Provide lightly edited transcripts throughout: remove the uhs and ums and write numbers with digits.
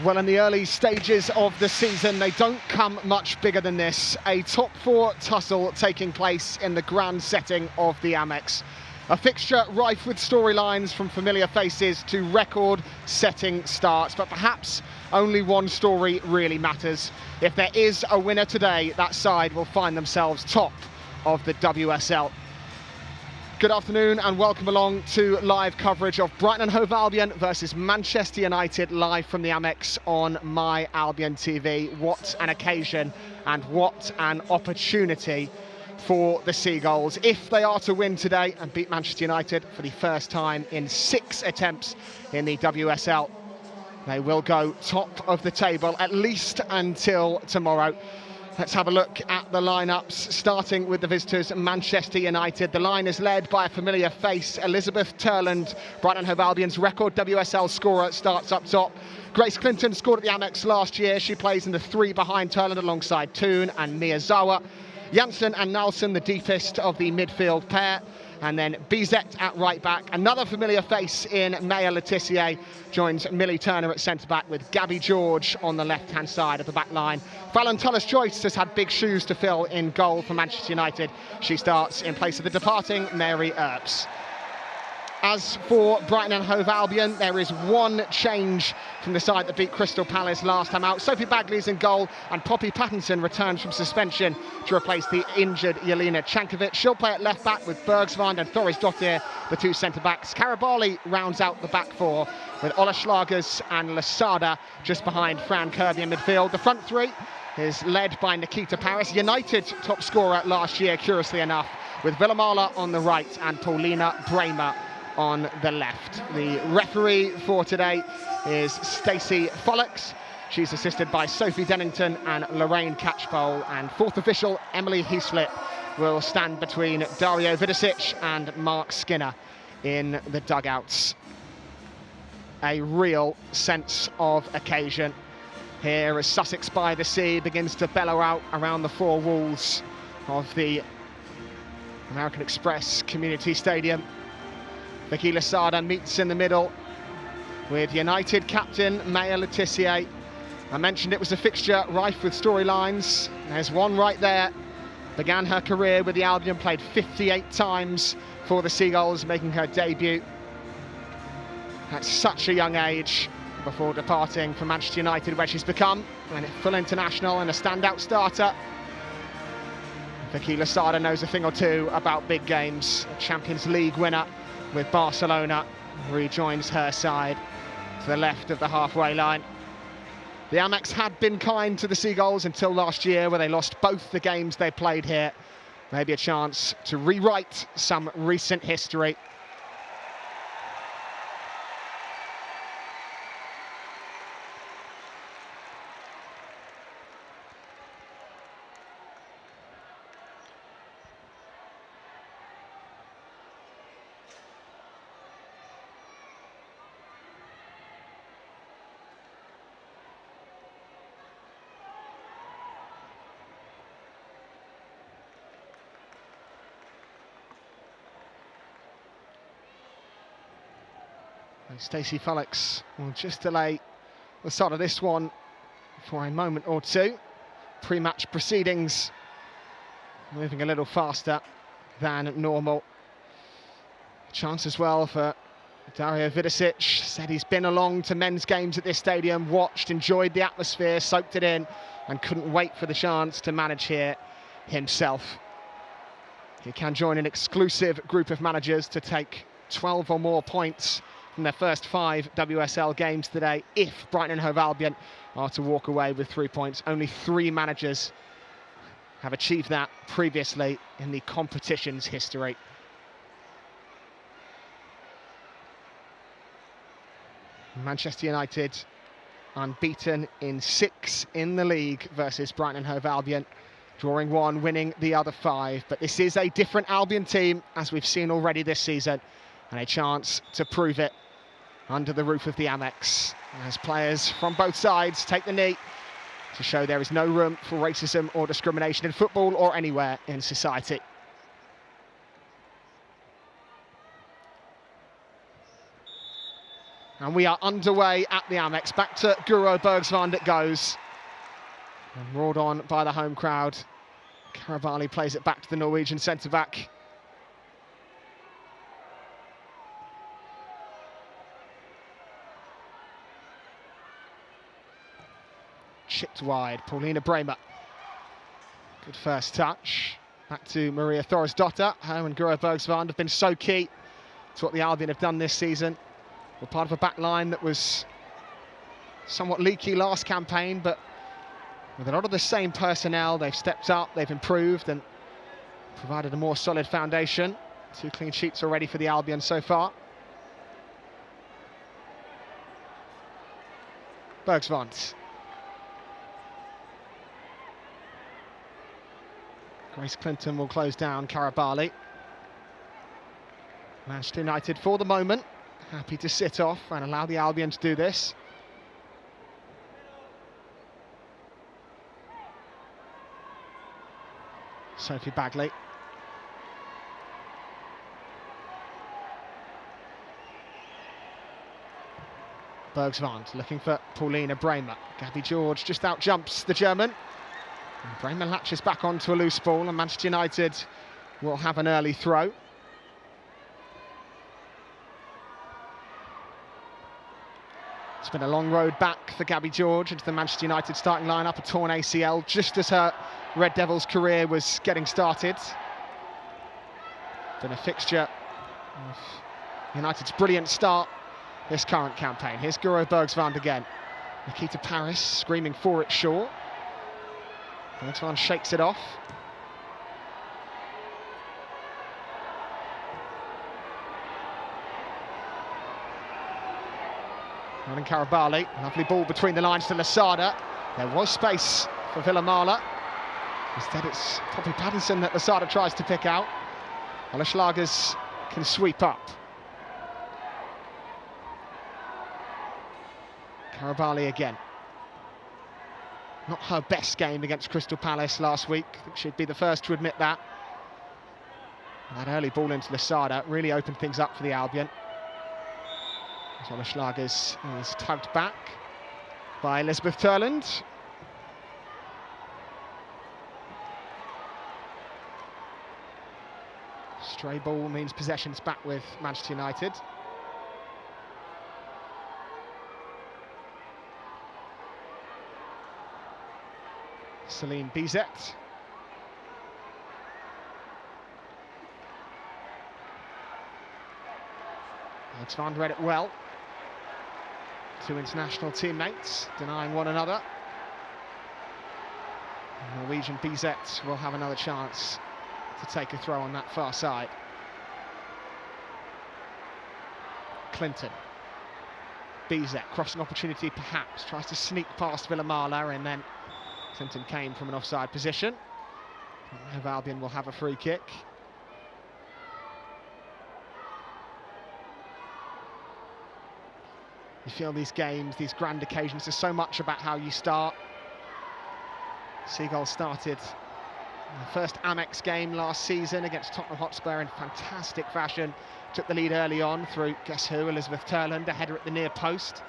Well, in the early stages of the season, they don't come much bigger than this. A top four tussle taking place in the grand setting of the Amex. A fixture rife with storylines from familiar faces to record-setting starts, but perhaps only one story really matters. If there is a winner today, that side will find themselves top of the WSL. Good afternoon and welcome along to live coverage of Brighton and Hove Albion versus Manchester United live from the Amex on My Albion TV. What an occasion and what an opportunity for the Seagulls. If they are to win today and beat Manchester United for the first time in 6 attempts in the WSL, they will go top of the table at least until tomorrow. Let's have a look at the lineups, starting with the visitors, Manchester United. The line is led by a familiar face, Elizabeth Turland, Brighton and Hove Albion's record WSL scorer, starts up top. Grace Clinton scored at the Amex last year. She plays in the 3 behind Turland alongside Toon and Miyazawa. Janssen and Nelson, the deepest of the midfield pair. And then Bizet at right back. Another familiar face in Maya Letitia joins Millie Turner at centre-back with Gabby George on the left-hand side of the back line. Fallon Tullis-Joyce has had big shoes to fill in goal for Manchester United. She starts in place of the departing Mary Earps. As for Brighton and Hove Albion, there is one change from the side that beat Crystal Palace last time out. Sophie Bagley's in goal and Poppy Pattinson returns from suspension to replace the injured Jelena Chankovic. She'll play at left back with Bergsvand and Thoris Dottir, the 2 centre-backs. Karabali rounds out the back 4 with Ola Schlagers and Lasada just behind Fran Kirby in midfield. The front 3 is led by Nikita Paris, United top scorer last year, curiously enough, with Villamala on the right and Paulina Bremer on the left. The referee for today is Stacey Follocks. She's assisted by Sophie Dennington and Lorraine Catchpole. And fourth official, Emily Heaslip, will stand between Dario Vidicic and Mark Skinner in the dugouts. A real sense of occasion here as Sussex by the Sea begins to bellow out around the 4 walls of the American Express Community Stadium. Vicky Lasada meets in the middle with United captain Maya Letitia. I mentioned it was a fixture rife with storylines. There's one right there. Began her career with the Albion, played 58 times for the Seagulls, making her debut at such a young age before departing for Manchester United, where she's become a full international and a standout starter. Vicky Lasada knows a thing or two about big games. A Champions League winner with Barcelona rejoins her side to the left of the halfway line. The Amex had been kind to the Seagulls until last year, where they lost both the games they played here. Maybe a chance to rewrite some recent history. Stacey Follocks will just delay the start of this one for a moment or two. Pre-match proceedings moving a little faster than normal. Chance as well for Dario Vidicic. Said he's been along to men's games at this stadium, watched, enjoyed the atmosphere, soaked it in, and couldn't wait for the chance to manage here himself. He can join an exclusive group of managers to take 12 or more points from their first 5 WSL games today if Brighton and Hove Albion are to walk away with 3 points. Only 3 managers have achieved that previously in the competition's history. Manchester United unbeaten in 6 in the league versus Brighton and Hove Albion, drawing 1, winning the other 5. But this is a different Albion team, as we've seen already this season, and a chance to prove it under the roof of the Amex, as players from both sides take the knee to show there is no room for racism or discrimination in football or anywhere in society. And we are underway at the Amex. Back to Guro Bergsvand it goes. And roared on by the home crowd. Karabali plays it back to the Norwegian centre-back. Chipped wide, Paulina Bremer. Good first touch. Back to Maria Thorisdottir. Her and Guro Bergsvand have been so key to what the Albion have done this season. We're part of a back line that was somewhat leaky last campaign, but with a lot of the same personnel, they've stepped up, they've improved and provided a more solid foundation. 2 clean sheets already for the Albion so far. Bergsvand. Grace Clinton will close down Karabali. Manchester United, for the moment, happy to sit off and allow the Albion to do this. Sophie Bagley. Bergsvand looking for Paulina Bremer. Gabby George just out jumps the German. And Bremer latches back onto a loose ball, and Manchester United will have an early throw. It's been a long road back for Gabby George into the Manchester United starting lineup, a torn ACL just as her Red Devils career was getting started. Been a fixture of United's brilliant start this current campaign. Here's Guro Bergsvand again. Nikita Paris screaming for it short. Bergsvand shakes it off. Running Karabali, lovely ball between the lines to Lasada. There was space for Villamala. Instead it's Poppy Pattinson that Lasada tries to pick out. Schlagers can sweep up. Karabali again. Not her best game against Crystal Palace last week. I think she'd be the first to admit that. That early ball into Lasada really opened things up for the Albion. Schlagers is tugged back by Elizabeth Turland. Stray ball means possession's back with Manchester United. Celine Bizet. Bergsvand read it well. 2 international teammates denying one another. Norwegian Bizet will have another chance to take a throw on that far side. Clinton. Bizet, crossing opportunity perhaps, tries to sneak past Villamala, and then Clinton came from an offside position. Hove Albion will have a free kick. You feel these games, these grand occasions, there's so much about how you start. Seagull started the first Amex game last season against Tottenham Hotspur in fantastic fashion. Took the lead early on through, guess who, Elizabeth Turland, a header at the near post.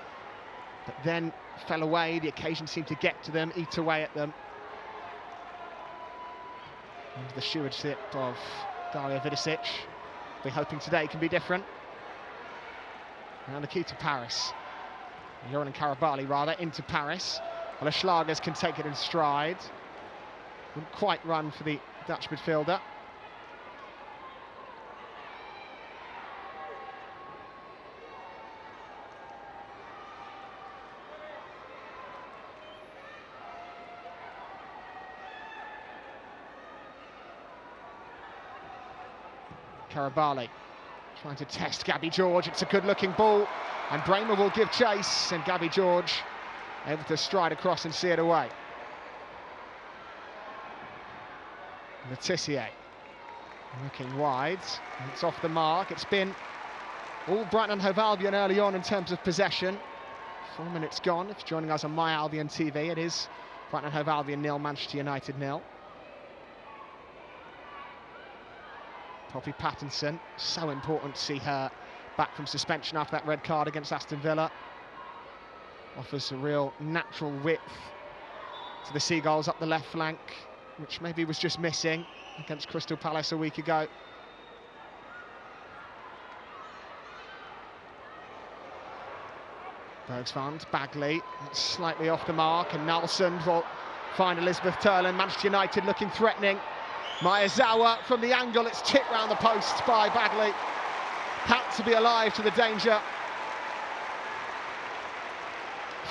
But then fell away, the occasion seemed to get to them, eat away at them. Under the stewardship of Daria Vidicic. We're hoping today can be different. Now Nikita Paris. Joran Karabali rather, into Paris. Well, Schlagers can take it in stride. Wouldn't quite run for the Dutch midfielder. Karabali trying to test Gabby George. It's a good looking ball, and Bremer will give chase, and Gabby George able to stride across and see it away. Letitia looking wide, and it's off the mark. It's been all Brighton and Hove Albion early on in terms of possession. 4 minutes gone. If you're joining us on My Albion TV, it is Brighton and Hove Albion 0, Manchester United 0. Poppy Pattinson, so important to see her back from suspension after that red card against Aston Villa. Offers a real natural width to the Seagulls up the left flank, which maybe was just missing against Crystal Palace a week ago. Bergsvand, Bagley, slightly off the mark, and Nelson will find Elizabeth Turlin. Manchester United looking threatening. Maezawa from the angle, it's tipped round the post by Bagley. Had to be alive to the danger.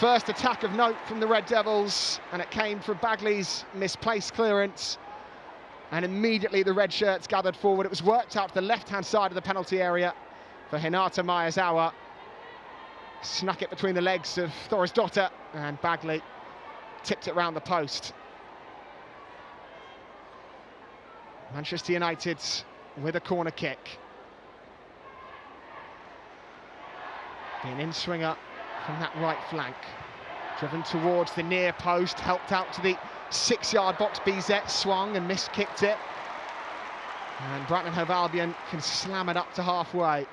First attack of note from the Red Devils, and it came from Bagley's misplaced clearance. And immediately the red shirts gathered forward. It was worked out to the left-hand side of the penalty area for Hinata Maezawa. Snuck it between the legs of Thorisdottir, and Bagley tipped it round the post. Manchester United with a corner kick. The in-swinger from that right flank. Driven towards the near post, helped out to the 6-yard box. BZ swung and miskicked it. And Brighton and Hove Albion can slam it up to halfway.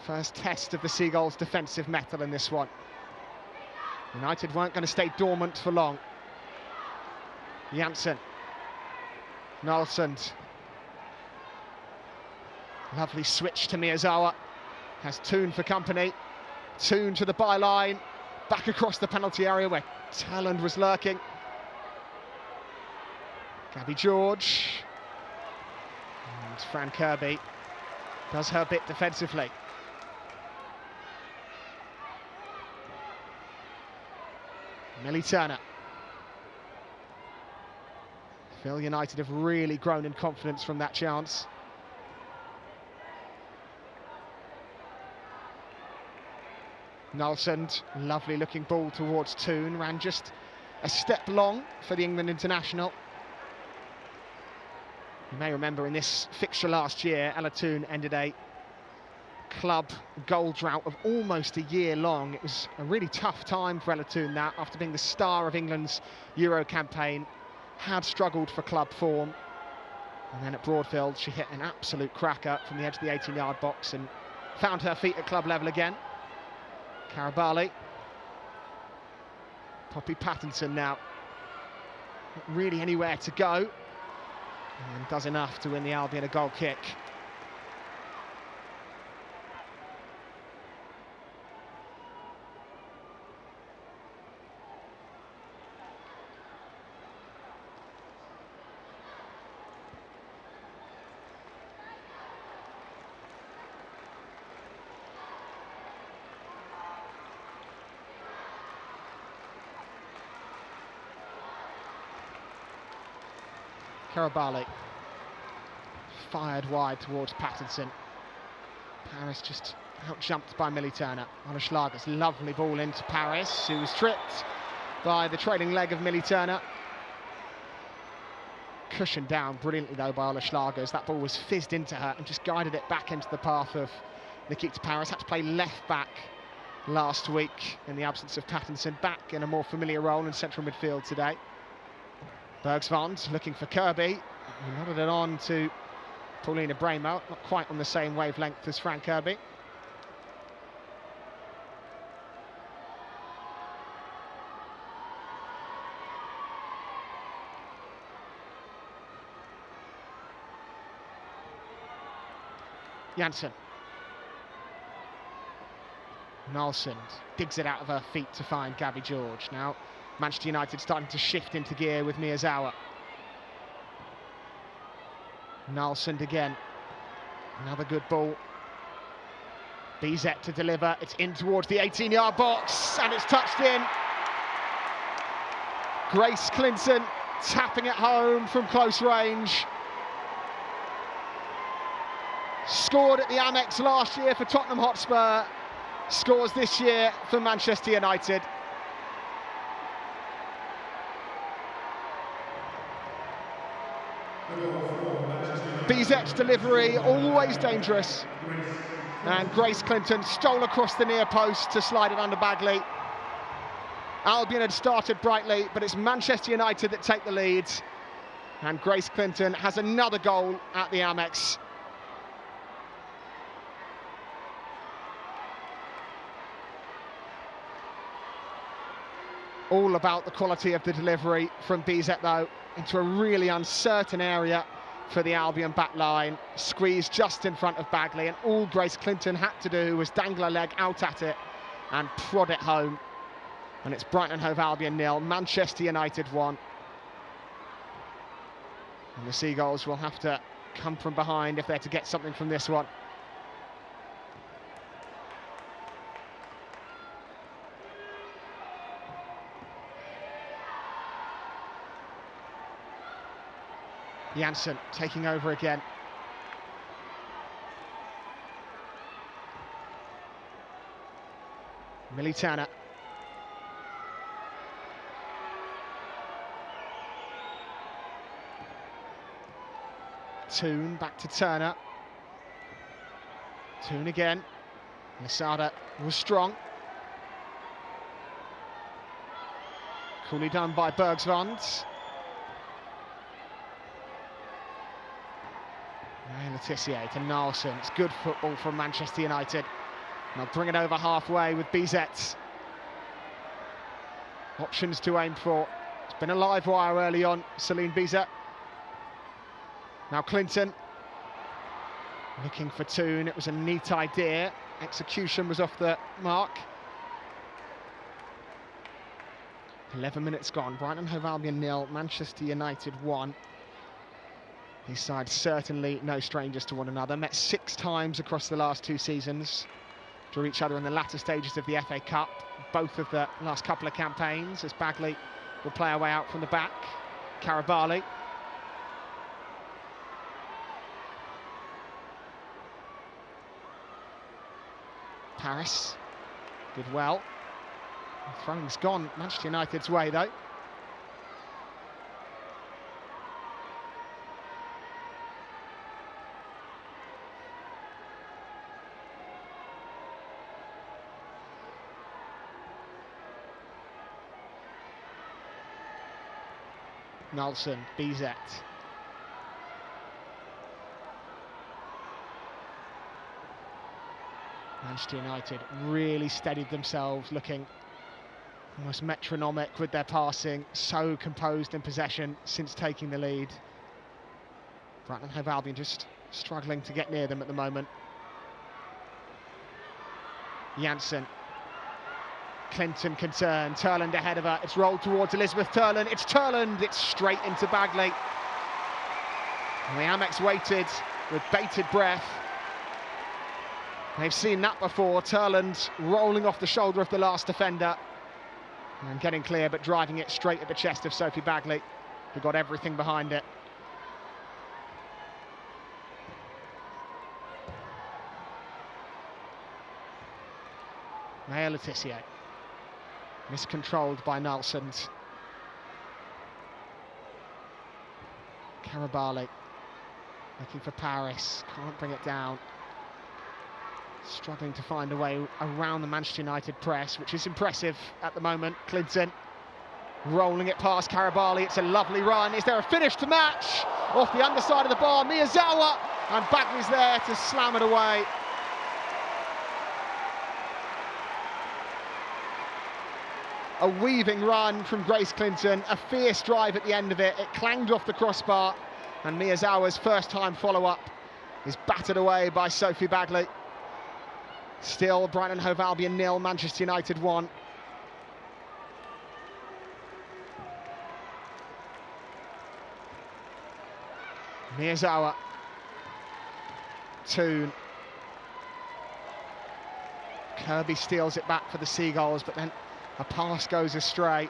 First test of the Seagulls' defensive mettle in this one. United weren't going to stay dormant for long. Janssen. Nelson. Lovely switch to Miyazawa. Has Toon for company. Toon to the byline. Back across the penalty area where Talland was lurking. Gabby George. And Fran Kirby does her bit defensively. Millie Turner. Feel United have really grown in confidence from that chance. Nelson, lovely looking ball towards Toon, ran just a step long for the England international. You may remember in this fixture last year, Ella Toon ended a club goal drought of almost a year long. It was a really tough time for Ella Toon that, after being the star of England's Euro campaign, had struggled for club form. And then at Broadfield, she hit an absolute cracker from the edge of the 18-yard box and found her feet at club level again. Karabali. Poppy Pattinson now. Not really anywhere to go. And does enough to win the Albion a goal kick. Karabali fired wide towards Pattinson. Paris just out-jumped by Millie Turner. Ola Schlager's lovely ball into Paris, who was tripped by the trailing leg of Millie Turner. Cushioned down brilliantly though by Ola Schlagers. That ball was fizzed into her and just guided it back into the path of Nikita Paris. Had to play left back last week in the absence of Pattinson. Back in a more familiar role in central midfield today. Bergsvand looking for Kirby. He nodded it on to Paulina Bramo, not quite on the same wavelength as Fran Kirby. Janssen. Nelson digs it out of her feet to find Gabby George. Now Manchester United starting to shift into gear with Miyazawa. Nelson again. Another good ball. BZ to deliver. It's in towards the 18-yard box and it's touched in. Grace Clinton tapping it home from close range. Scored at the Amex last year for Tottenham Hotspur. Scores this year for Manchester United. BZ's delivery, always dangerous. And Grace Clinton stole across the near post to slide it under Bagley. Albion had started brightly, but it's Manchester United that take the lead. And Grace Clinton has another goal at the Amex. All about the quality of the delivery from BZ though, into a really uncertain area for the Albion back line. Squeezed just in front of Bagley, and all Grace Clinton had to do was dangle a leg out at it and prod it home. And it's Brighton and Hove Albion 0, Manchester United 1. And the Seagulls will have to come from behind if they're to get something from this one. Janssen taking over again. Millie-Turner. Toon back to Turner. Toon again. Masada was strong. Coolly done by Bergsvand. Letitia to Nilsson. It's good football from Manchester United. They'll bring it over halfway with BZ. Options to aim for. It's been a live wire early on, Celine BZ. Now Clinton. Looking for Toon. It was a neat idea. Execution was off the mark. 11 minutes gone. Brighton Hove Albion 0, Manchester United 1. These sides certainly no strangers to one another. Met 6 times across the last 2 seasons. Drew each other in the latter stages of the FA Cup. Both of the last couple of campaigns, as Bagley will play her way out from the back. Karabali. Paris did well. The throwing's gone Manchester United's way though. Nilsson, BZ. Manchester United really steadied themselves, looking almost metronomic with their passing, so composed in possession since taking the lead. Brighton Hove Albion just struggling to get near them at the moment. Janssen. Clinton can turn, Turland ahead of her, it's rolled towards Elizabeth Turland, it's Turland, it's straight into Bagley. And the Amex waited with bated breath. They've seen that before, Turland rolling off the shoulder of the last defender and getting clear, but driving it straight at the chest of Sophie Bagley, who got everything behind it. Maya Letitia. Miscontrolled by Nilsson. Karabali looking for Paris, can't bring it down. Struggling to find a way around the Manchester United press, which is impressive at the moment. Clinton rolling it past Karabali, it's a lovely run. Is there a finish to match? Off the underside of the bar, Miyazawa, and Bagley's there to slam it away. A weaving run from Grace Clinton, a fierce drive at the end of it. It clanged off the crossbar, and Miyazawa's first-time follow-up is battered away by Sophie Bagley. Still, Brighton Hove Albion 0, Manchester United 1. Miyazawa. Toon. Kirby steals it back for the Seagulls, but then a pass goes astray.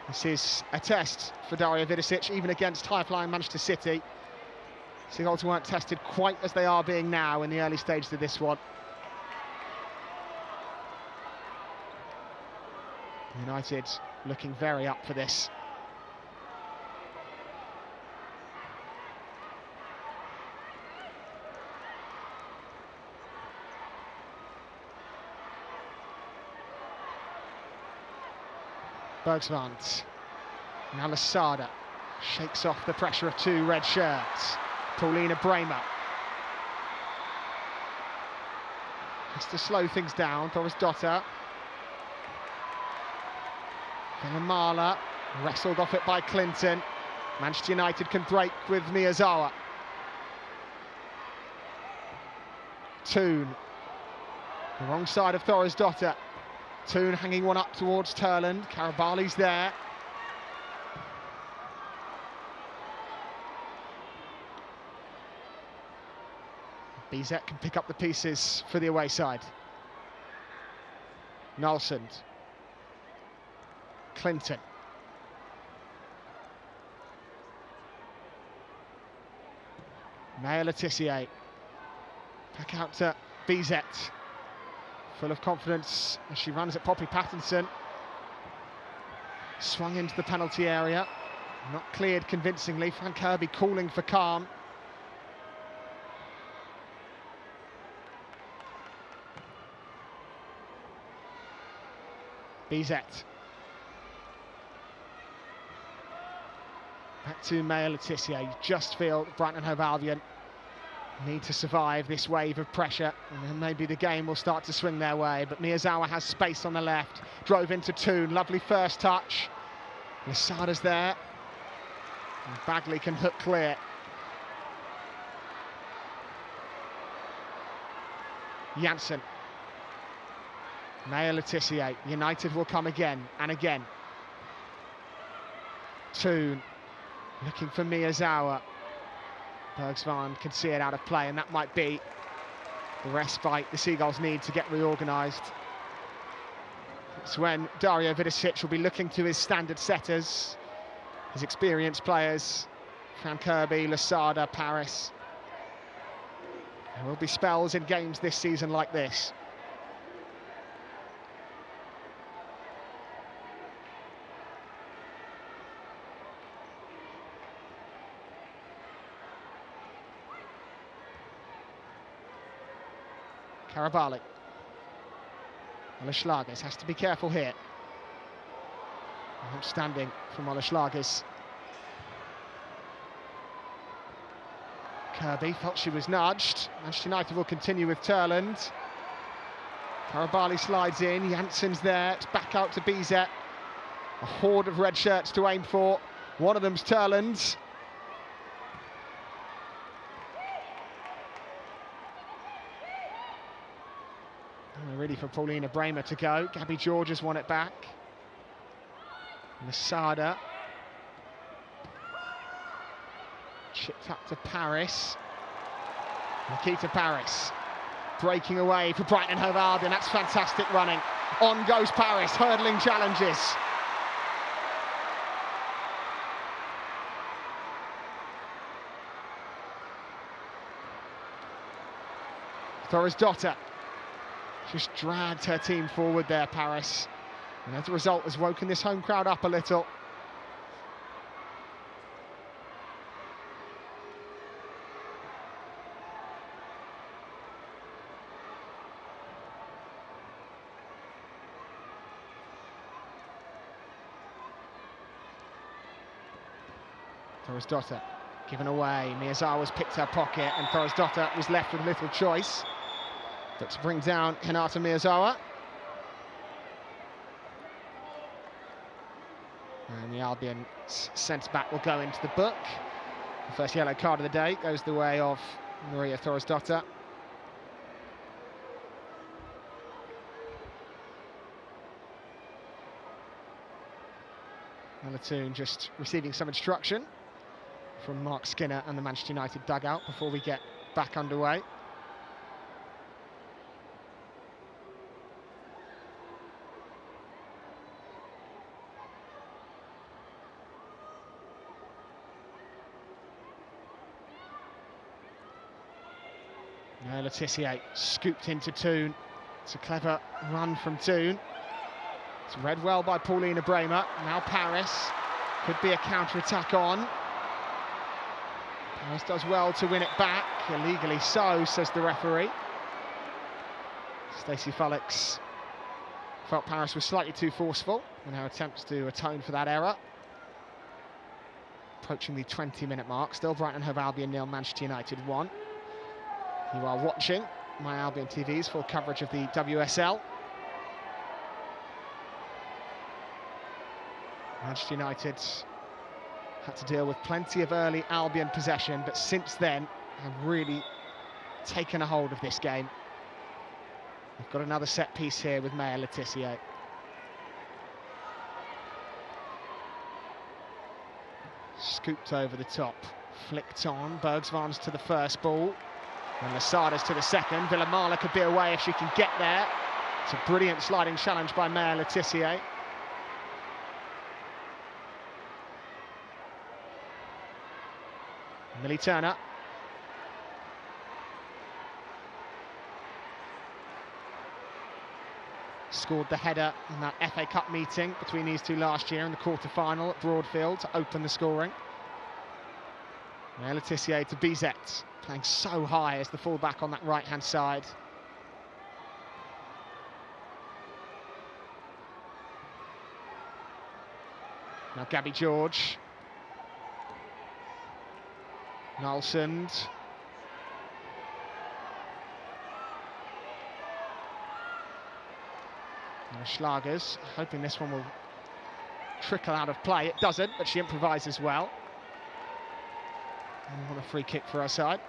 This is a test for Daria Vidicic, even against high-flying Manchester City. Seagulls weren't tested quite as they are being now in the early stages of this one. United looking very up for this. Bergsvand. Now Lasada shakes off the pressure of 2 red shirts. Paulina Bremer has to slow things down. Doris Dotter. Villamala wrestled off it by Clinton. Manchester United can break with Miyazawa. Toon, the wrong side of Thorisdottir. Toon hanging one up towards Turland. Karabali's there. Bizet can pick up the pieces for the away side. Nolsund. Clinton. Maya Letitia. Back out to Bizet. Full of confidence as she runs at Poppy Pattinson. Swung into the penalty area. Not cleared convincingly. Frank Kirby calling for calm. Bizet. Back to Maya Letitia. You just feel Brighton and Hove Albion need to survive this wave of pressure, and then maybe the game will start to swing their way. But Miyazawa has space on the left. Drove into Toon. Lovely first touch. Lasada's there. And Bagley can hook clear. Janssen. Maya Letitia. United will come again and again. Toon looking for Miyazawa. Bergsvaan can see it out of play, and that might be the respite the Seagulls need to get reorganised. It's when Dario Vidicic will be looking to his standard setters, his experienced players, Frank Kirby, Lasada, Paris. There will be spells in games this season like this. Karabali. Oleslages has to be careful here. Outstanding from Oleslages. Kirby felt she was nudged. Manchester United will continue with Turland. Karabali slides in. Janssen's there. It's back out to Bizet. A horde of red shirts to aim for. One of them's Turland. Ready for Paulina Bremer to go. Gabby George has won it back. Masada. Chipped up to Paris. Nikita Paris. Breaking away for Brighton and Hove Albion. That's fantastic running. On goes Paris, hurdling challenges. Thorisdottir. Just dragged her team forward there, Paris. And as a result, has woken this home crowd up a little. Thorisdottir given away. Miyazawa's picked her pocket, and Thorisdottir was left with little choice. But to bring down Hinata Miyazawa. And the Albion centre-back will go into the book. The first yellow card of the day goes the way of Maria Thorisdottir. Malatoon just receiving some instruction from Mark Skinner and the Manchester United dugout before we get back underway. Letitia scooped into Toon. It's a clever run from Toon. It's read well by Paulina Bremer. Now Paris. Could be a counter-attack on. Paris does well to win it back. Illegally so, says the referee. Stacey Fullocks felt Paris was slightly too forceful in her attempts to atone for that error. Approaching the 20-minute mark. Still Brighton and Hove Albion 0, Manchester United 1. You are watching My Albion TV's full coverage of the WSL. Manchester United had to deal with plenty of early Albion possession, but since then have really taken a hold of this game. We've got another set piece here with Maya Le Tissier. Scooped over the top, flicked on, Bergsvaan's to the first ball, and Losada's to the second. Villamala could be away if she can get there. It's a brilliant sliding challenge by Maya Le Tissier. Millie Turner. Scored the header in that FA Cup meeting between these two last year in the quarter-final at Broadfield to open the scoring. Now Le Tissier to Bizet, playing so high as the fullback on that right-hand side. Now Gabby George. Nalsund. Now Schlagers, hoping this one will trickle out of play. It doesn't, but she improvises well. And what a free kick for our side.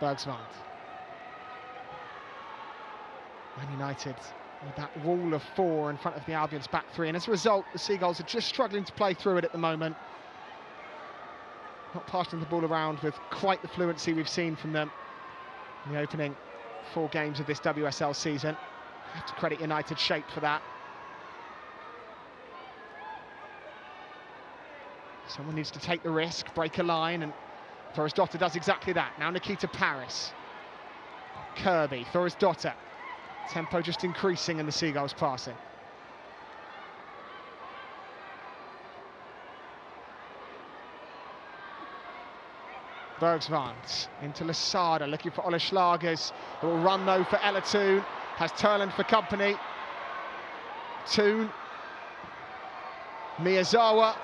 Bergsvaant. Man United with that wall of four in front of the Albion's back three, and as a result the Seagulls are just struggling to play through it at the moment. Not passing the ball around with quite the fluency we've seen from them in the opening 4 games of this WSL season. I have to credit United's shape for that. Someone needs to take the risk, break a line, and Thorisdottir does exactly that. Now Nikita Paris. Kirby, Thorisdottir. Tempo just increasing in the Seagulls passing. Bergsvaant into Losada, looking for Ola Schlagers, who will run though for Ella Toon. Has Turland for company. Toon. Miyazawa.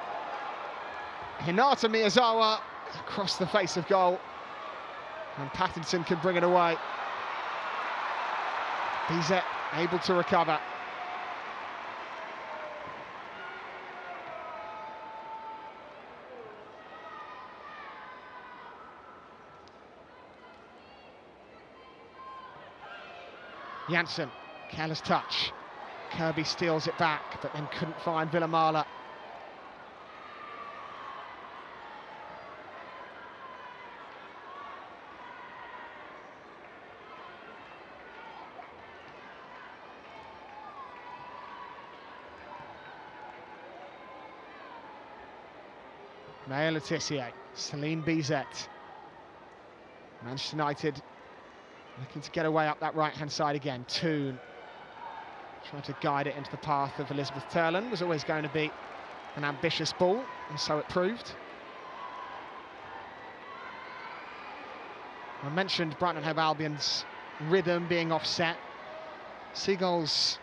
Hinata Miyazawa across the face of goal, and Pattinson can bring it away. Bizet able to recover. Janssen, careless touch. Kirby steals it back, but then couldn't find Villamala. Maya Le Tissier, Celine Bizet. Manchester United looking to get away up that right-hand side again. Toon trying to guide it into the path of Elizabeth Turland. Was always going to be an ambitious ball, and so it proved. I mentioned Brighton and Hove Albion's rhythm being offset. Seagulls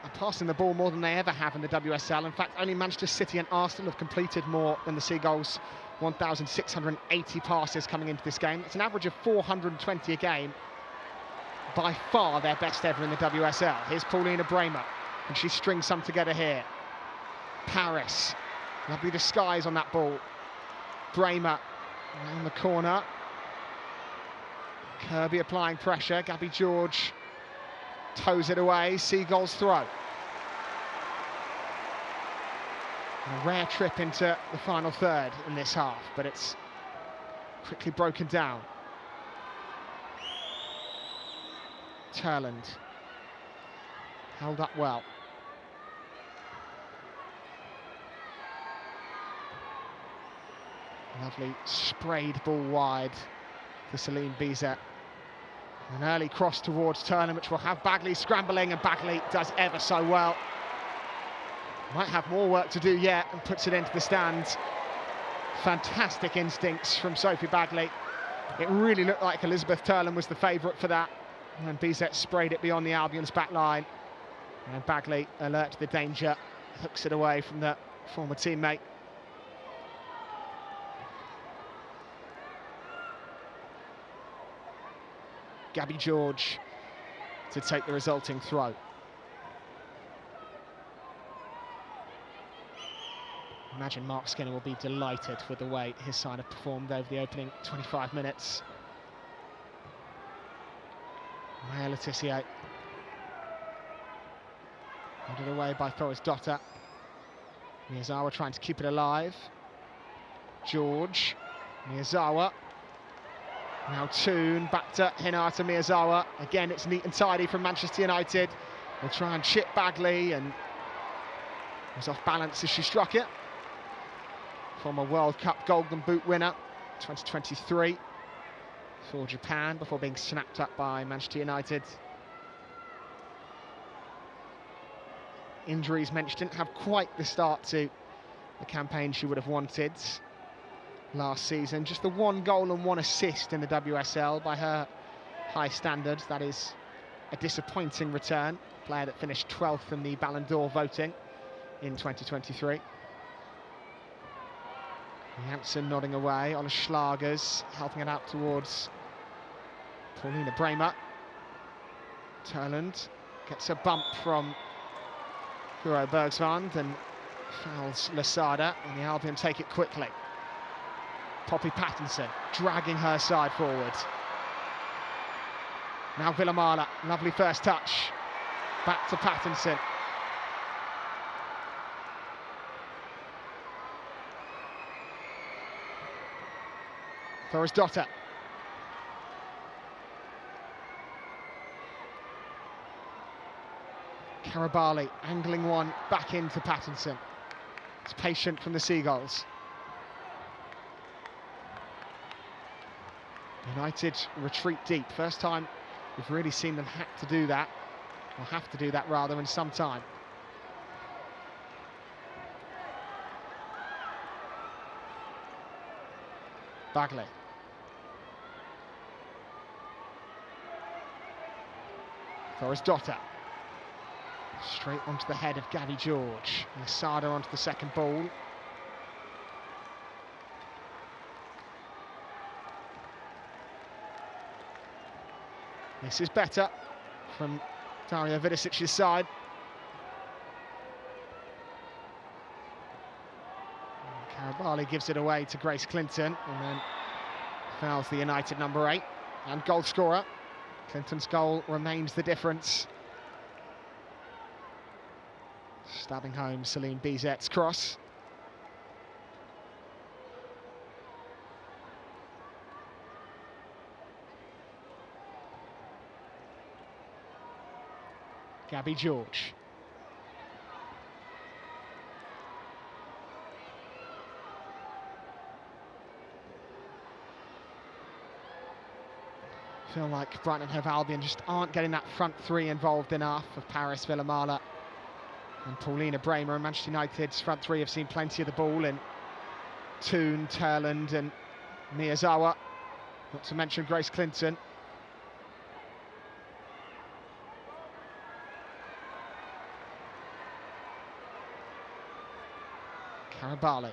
are passing the ball more than they ever have in the WSL. In fact, only Manchester City and Arsenal have completed more than the Seagulls. 1,680 passes coming into this game. It's an average of 420 a game. By far their best ever in the WSL. Here's Paulina Bremer, and she strings some together here. Paris, lovely disguise on that ball. Bremer around the corner. Kirby applying pressure. Gabby George toes it away. Seagulls throw. A rare trip into the final third in this half, but it's quickly broken down. Turland held up well. Lovely sprayed ball wide for Celine Bizet. An early cross towards Turner, which will have Bagley scrambling, and Bagley does ever so well. Might have more work to do yet, and puts it into the stands. Fantastic instincts from Sophie Bagley. It really looked like Elizabeth Turland was the favourite for that. And Bizet sprayed it beyond the Albion's back line. And Bagley, alert to the danger, hooks it away from the former teammate. Gabby George to take the resulting throw. Imagine Mark Skinner will be delighted with the way his side have performed over the opening 25 minutes. Maya Letitia. Handed away by Forrest Dotter. Miyazawa trying to keep it alive. George. Miyazawa. Now Toon, back to Hinata Miyazawa. Again, it's neat and tidy from Manchester United. They'll try and chip Bagley, and was off balance as she struck it. Former World Cup Golden Boot winner, 2023, for Japan, before being snapped up by Manchester United. Injuries meant she didn't have quite the start to the campaign she would have wanted last season. Just the 1 goal and 1 assist in the WSL by her high standards. That is a disappointing return. Player that finished 12th in the Ballon d'Or voting in 2023. Janssen nodding away. Ola Schlagers helping it out towards Paulina Bremer. Turland gets a bump from Guro Bergsvand and fouls Lasada, and the Albion take it quickly. Poppy Pattinson dragging her side forward. Now Villamala, lovely first touch. Back to Pattinson. Forrest Dotter. Karabali angling one back into Pattinson. It's patient from the Seagulls. United retreat deep. First time we've really seen them have to do that rather, in some time. Bagley. Forrest Dotter. Straight onto the head of Gabby George. Lasada onto the second ball. This is better from Daria Vidisic's side. Karabali gives it away to Grace Clinton, and then fouls the United number 8 and goal scorer. Clinton's goal remains the difference. Stabbing home Celine Bizet's cross. Gabby George. Feel like Brighton and Hove Albion just aren't getting that front three involved enough of Paris, Villamala and Paulina Bremer. And Manchester United's front three have seen plenty of the ball in Toon, Turland and Miyazawa, not to mention Grace Clinton. Karabali.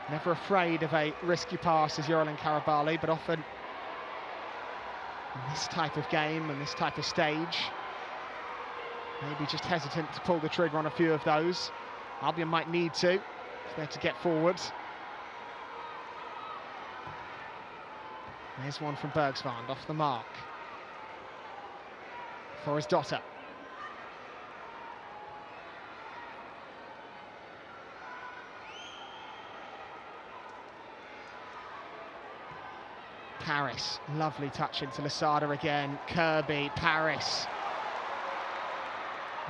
Never afraid of a risky pass as Yorlan Karabali, but often in this type of game and this type of stage, maybe just hesitant to pull the trigger on a few of those. Albion might need to, if they're to get forward. There's one from Bergsvand, off the mark. Forrest Dotter. Paris, lovely touch into Lasada again. Kirby, Paris.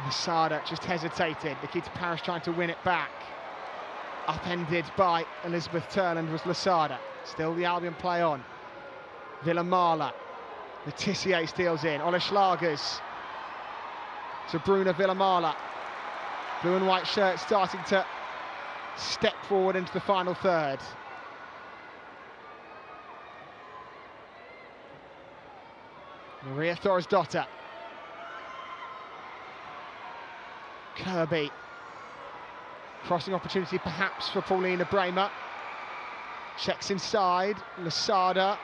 Lasada just hesitated. Nikita Paris trying to win it back. Upended by Elizabeth Turland was Lasada. Still the Albion play on. Villamala. Letitia steals in. Ola Schlagers. to Bruno Villamala. Blue and white shirt starting to step forward into the final third. Maria Thorisdottir. Kirby. Crossing opportunity perhaps for Paulina Bremer. Checks inside. Lasada.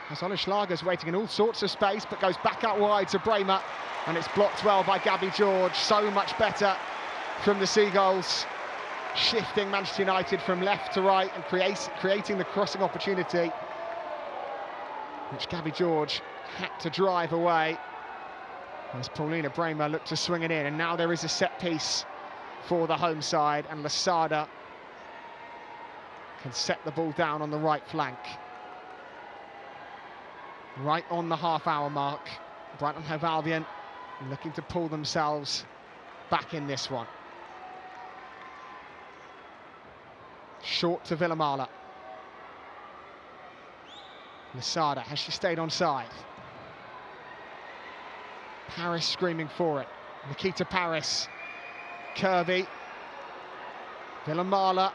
As Schlager's waiting in all sorts of space, but goes back out wide to Bremer. And it's blocked well by Gabby George. So much better from the Seagulls. Shifting Manchester United from left to right and creating the crossing opportunity, which Gabby George had to drive away. As Paulina Bremer looked to swing it in, and now there is a set piece for the home side, and Lasada can set the ball down on the right flank. Right on the half-hour mark, Brighton Hove Albion looking to pull themselves back in this one. Short to Villamala. Lasada, has she stayed on side? Paris screaming for it. Nikita Paris. Kirby. Villamala.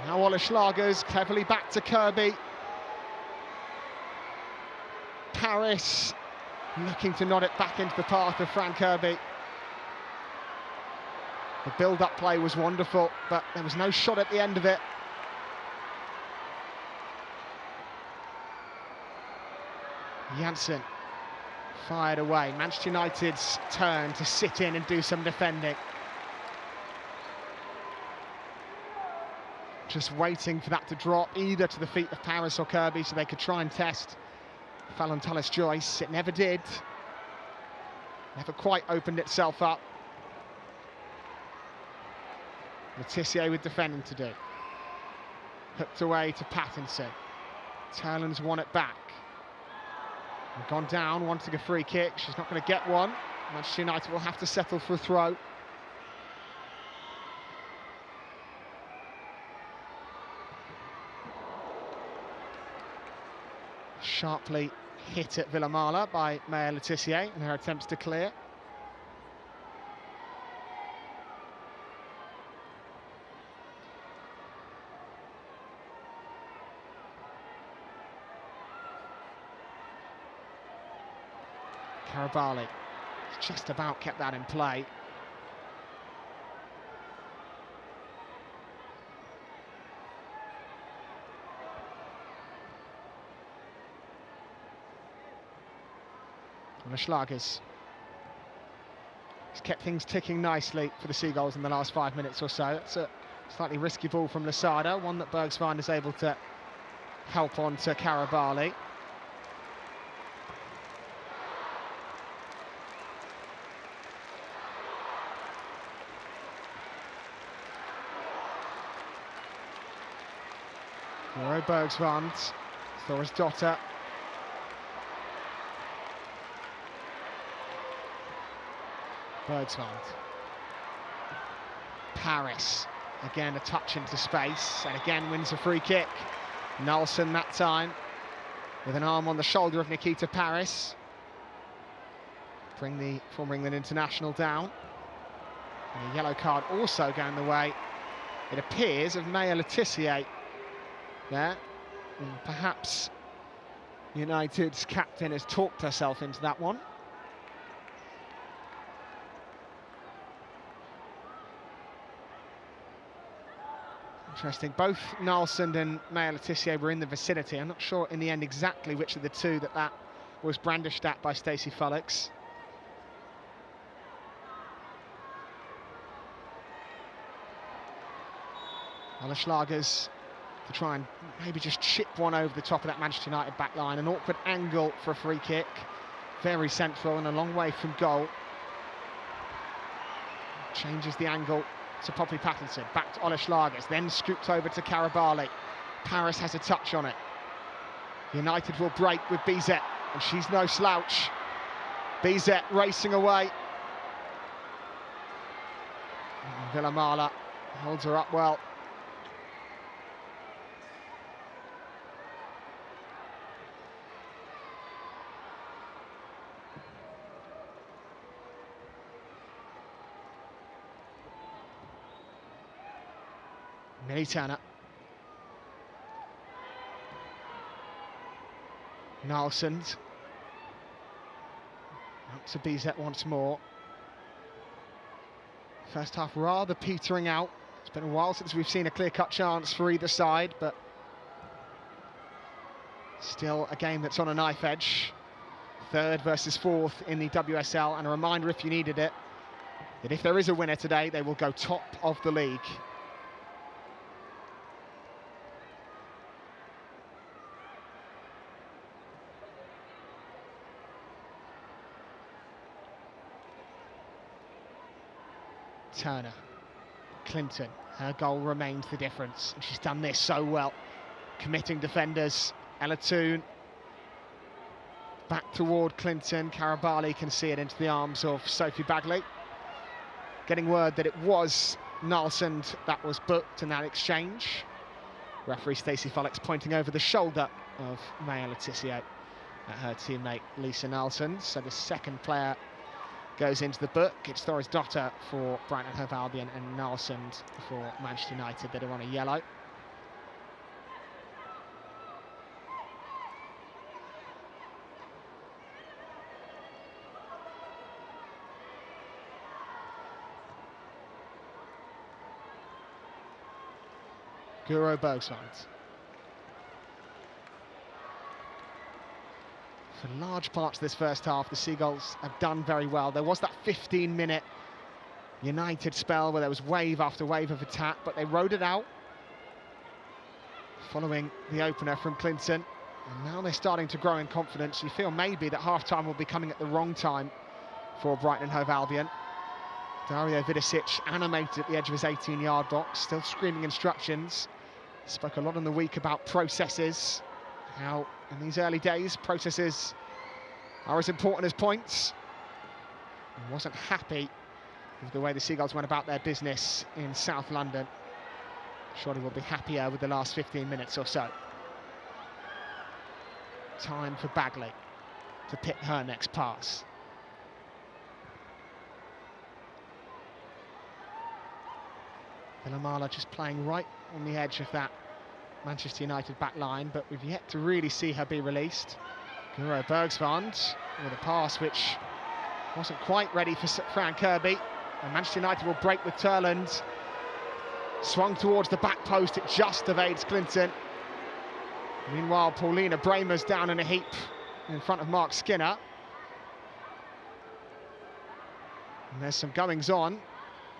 Now Schlager's cleverly back to Kirby. Paris looking to nod it back into the path of Fran Kirby. The build-up play was wonderful, but there was no shot at the end of it. Janssen fired away. Manchester United's turn to sit in and do some defending. Just waiting for that to drop either to the feet of Paris or Kirby so they could try and test Fallon Tullis-Joyce. It never did. Never quite opened itself up. Letitia with defending to do. Hooked away to Pattinson. Turland's won it back. And gone down, wanting a free kick. She's not going to get one. Manchester United will have to settle for a throw. Sharply hit at Villamala by Maya Letitia in her attempts to clear. Karabali just about kept that in play. Schlagers. He's kept things ticking nicely for the Seagulls in the last 5 minutes or so. It's a slightly risky ball from Lasada, one that Bergsvine is able to help on to Karabali. Euro Bergsvine, Thorisdottir. Bergsvine. Paris, again a touch into space, and again wins a free kick. Nelson that time, with an arm on the shoulder of Nikita Paris. Bring the former England international down. And a yellow card also going the way, it appears, of Maya Letitia there. And perhaps United's captain has talked herself into that one. Interesting, both Nelson and Maya Letitia were in the vicinity. I'm not sure in the end exactly which of the two that was brandished at by Stacey Fullocks. Schlagers to try and maybe just chip one over the top of that Manchester United back line. An awkward angle for a free kick. Very central and a long way from goal. Changes the angle to Poppy Pattinson, back to Schlagers, then scooped over to Karabali. Paris has a touch on it. United will break with Bizet, and she's no slouch. Bizet racing away. And Villamala holds her up well. Millie Turner. Nilsson. Out to Bizet once more. First half rather petering out. It's been a while since we've seen a clear-cut chance for either side, but still a game that's on a knife edge. Third versus fourth in the WSL, and a reminder, if you needed it, that if there is a winner today, they will go top of the league. Turner, Clinton, her goal remains the difference, and she's done this so well, committing defenders. Ella Toon back toward Clinton. Karabali can see it into the arms of Sophie Bagley. Getting word that it was Nilsson that was booked in that exchange. Referee Stacey Follix pointing over the shoulder of Maya Leticia at her teammate Lisa Nilsson. So the second player goes into the book. It's Thoris Dotter for Brighton and Hove Albion and Nilsson for Manchester United that are on a yellow. Guro Bergsvand. For large parts of this first half, the Seagulls have done very well. There was that 15-minute United spell where there was wave after wave of attack, but they rode it out following the opener from Clinton. And now they're starting to grow in confidence. You feel maybe that half-time will be coming at the wrong time for Brighton and Hove Albion. Dario Vidicic animated at the edge of his 18-yard box, still screaming instructions. Spoke a lot in the week about processes, how in these early days processes are as important as points. He wasn't happy with the way the Seagulls went about their business in South London. Surely will be happier with the last 15 minutes or so. Time for Bagley to pick her next pass. Villamala just playing right on the edge of that Manchester United back line, but we've yet to really see her be released. Guro Bergsvand with a pass which wasn't quite ready for Fran Kirby, and Manchester United will break with Turland. Swung towards the back post, it just evades Clinton. Meanwhile, Paulina Bremer's down in a heap in front of Mark Skinner. And there's some goings-on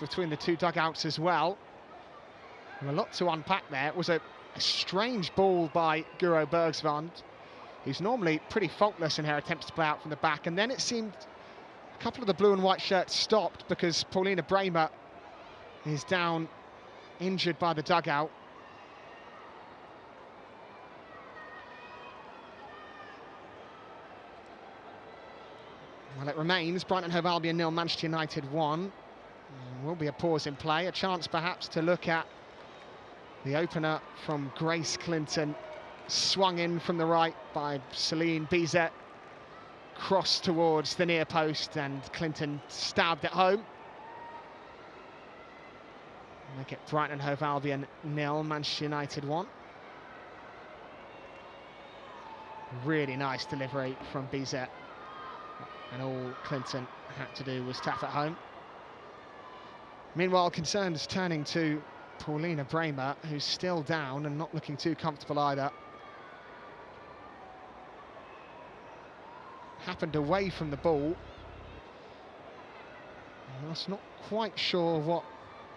between the two dugouts as well. And a lot to unpack there. It was a strange ball by Guro Bergsvand, who's normally pretty faultless in her attempts to play out from the back, and then it seemed a couple of the blue and white shirts stopped because Paulina Bremer is down injured by the dugout. Well, it remains Brighton and Hove Albion 0, Manchester United 1. Will be a pause in play, a chance perhaps to look at the opener from Grace Clinton, swung in from the right by Celine Bizet, crossed towards the near post, and Clinton stabbed it home. Make it Brighton and Hove Albion 0, Manchester United 1. Really nice delivery from Bizet, and all Clinton had to do was tap it home. Meanwhile, concerns turning to Paulina Bremer, who's still down and not looking too comfortable either. Happened away from the ball. I was not quite sure what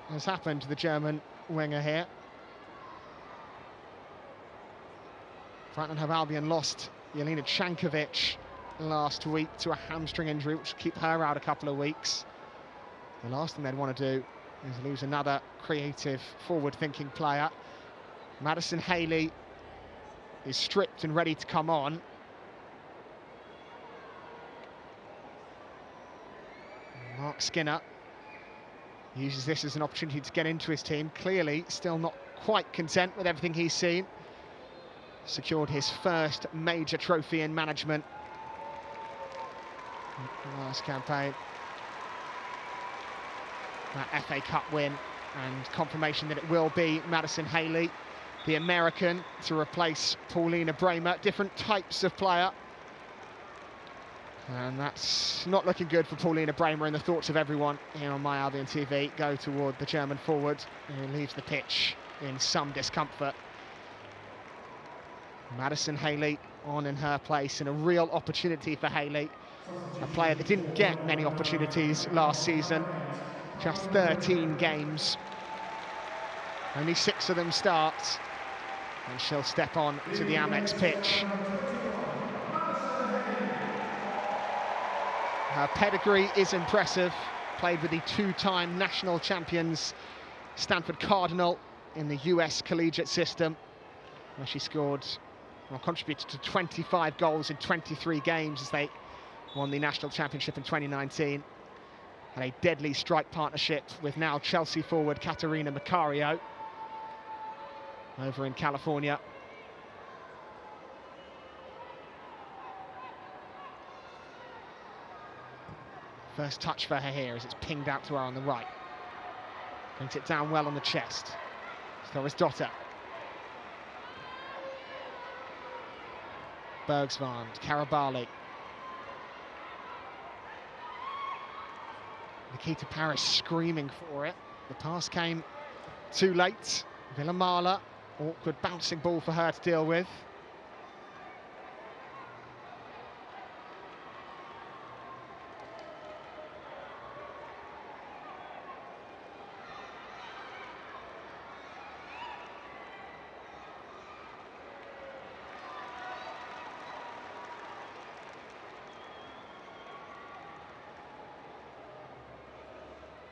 has happened to the German winger here. Brighton and Hove Albion lost Jelena Chankovic last week to a hamstring injury, which will keep her out a couple of weeks. The last thing they'd want to do is lose another creative, forward-thinking player. Madison Haley is stripped and ready to come on. Mark Skinner uses this as an opportunity to get into his team. Clearly still not quite content with everything he's seen. Secured his first major trophy in management last campaign. That FA Cup win and confirmation that it will be Madison Haley, the American, to replace Paulina Bremer. Different types of player. And that's not looking good for Paulina Bremer, and the thoughts of everyone here on My Albion TV go toward the German forward, who leaves the pitch in some discomfort. Madison Haley on in her place, and a real opportunity for Haley, a player that didn't get many opportunities last season. Just 13 games, only 6 of them starts, and she'll step on to the Amex pitch. Her pedigree is impressive. Played with the 2-time national champions Stanford Cardinal in the US collegiate system, where she scored, well, contributed to 25 goals in 23 games as they won the national championship in 2019. Had a deadly strike partnership with now Chelsea forward Caterina Macario over in California. First touch for her here as it's pinged out to her on the right. Brings it down well on the chest. Thorisdottir. Bergsvand, Karabali. Nikita Paris screaming for it. The pass came too late. Villamala, awkward bouncing ball for her to deal with.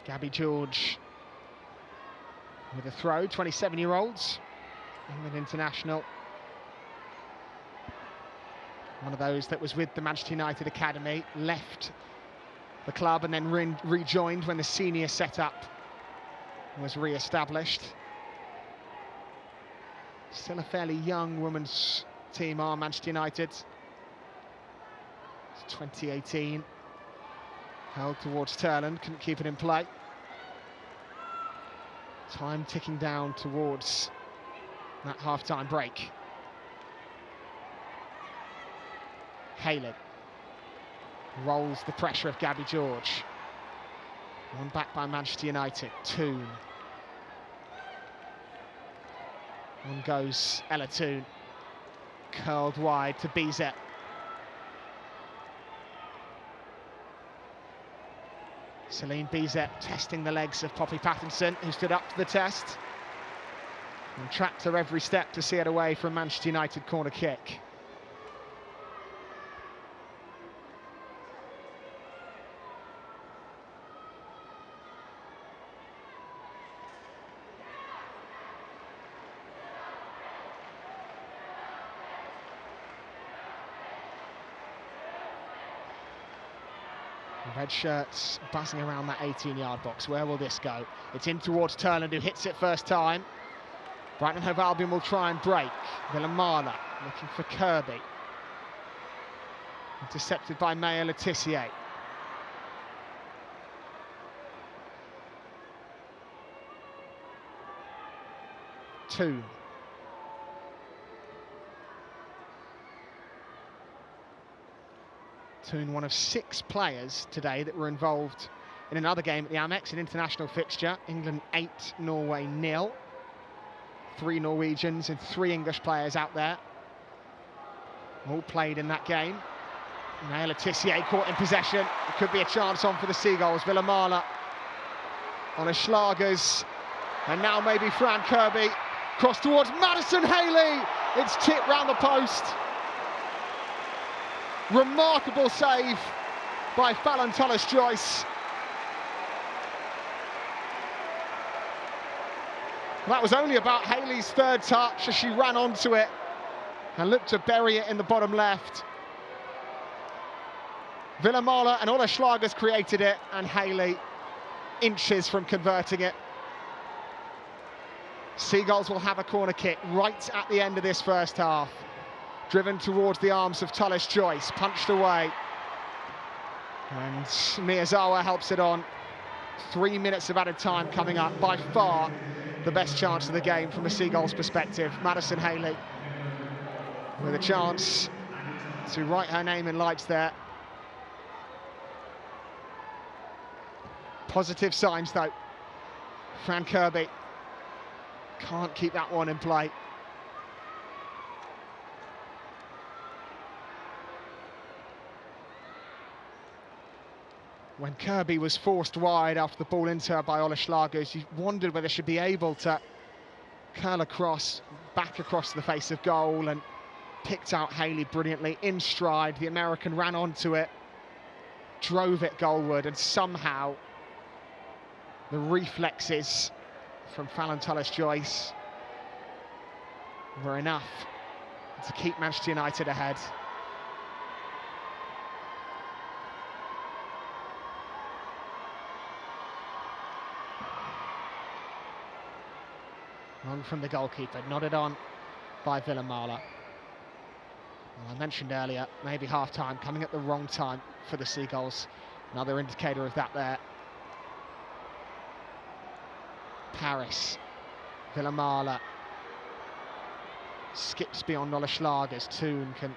Gabby George with a throw, 27-year-olds, England international. One of those that was with the Manchester United Academy, left the club and then rejoined when the senior setup was re-established. Still a fairly young women's team are Manchester United. It's 2018. Held towards Turland, couldn't keep it in play. Time ticking down towards that half-time break. Haley rolls the pressure of Gabby George. One back by Manchester United. Toon. On goes Ella Toon. Curled wide to Bizet. Celine Bizet testing the legs of Poppy Pattinson, who stood up to the test and tracked her every step to see it away from Manchester United corner kick. Red shirts buzzing around that 18-yard box. Where will this go? It's in towards Turland, who hits it first time. Brighton Hove Albion will try and break. Villamala looking for Kirby. Intercepted by Maya Letitia. Toon. Toon, one of 6 players today that were involved in another game at the Amex, an international fixture. England 8, Norway 0. 3 Norwegians and 3 English players out there. All played in that game. Now Letitia caught in possession. It could be a chance on for the Seagulls. Villamala on a Schlagers. And now maybe Fran Kirby. Cross towards Madison Haley. It's tipped round the post. Remarkable save by Fallon Tullis-Joyce. That was only about Haley's 3rd touch as she ran onto it and looked to bury it in the bottom left. Villamala and Ola Schlagers created it, and Haley inches from converting it. Seagulls will have a corner kick right at the end of this first half. Driven towards the arms of Tullis-Joyce, punched away. And Miyazawa helps it on. 3 minutes of added time coming up. By far the best chance of the game from a Seagulls perspective. Madison Haley with a chance to write her name in lights there. Positive signs though. Fran Kirby can't keep that one in play. When Kirby was forced wide after the ball into her by Ola Schlagers, you wondered whether she'd be able to curl across, back across the face of goal, and picked out Haley brilliantly in stride. The American ran onto it, drove it goalward, and somehow the reflexes from Fallon Tullis-Joyce were enough to keep Manchester United ahead. Long from the goalkeeper, nodded on by Villamala. Well, I mentioned earlier, maybe half-time coming at the wrong time for the Seagulls. Another indicator of that there. Paris, Villamala, skips beyond Ola Schlagers. Toon can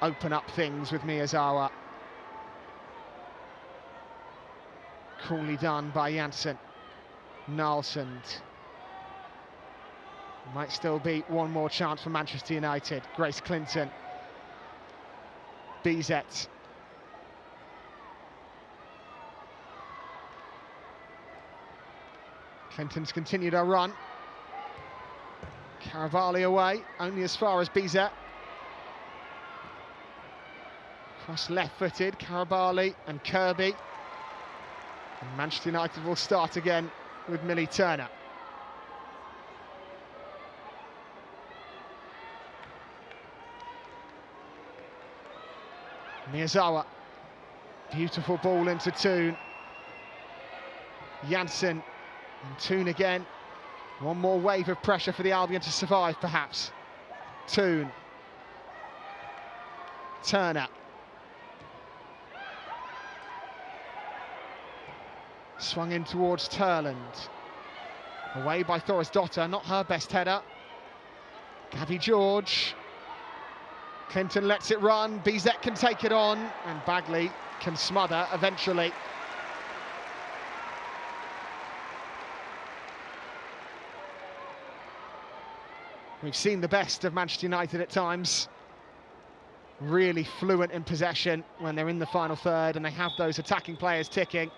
open up things with Miyazawa. Coolly done by Janssen. Nalsund. Might still be one more chance for Manchester United. Grace Clinton. Bizet. Clinton's continued her run. Caravali away, only as far as Bizet. Cross left-footed, Caravali and Kirby. And Manchester United will start again with Millie Turner. Miyazawa, beautiful ball into Toon. Janssen and Toon again. One more wave of pressure for the Albion to survive, perhaps. Toon. Turner. Swung in towards Turland. Away by Thorisdottir, not her best header. Gabby George. Clinton lets it run, Bizet can take it on, and Bagley can smother eventually. We've seen the best of Manchester United at times. Really fluent in possession when they're in the final third and they have those attacking players ticking.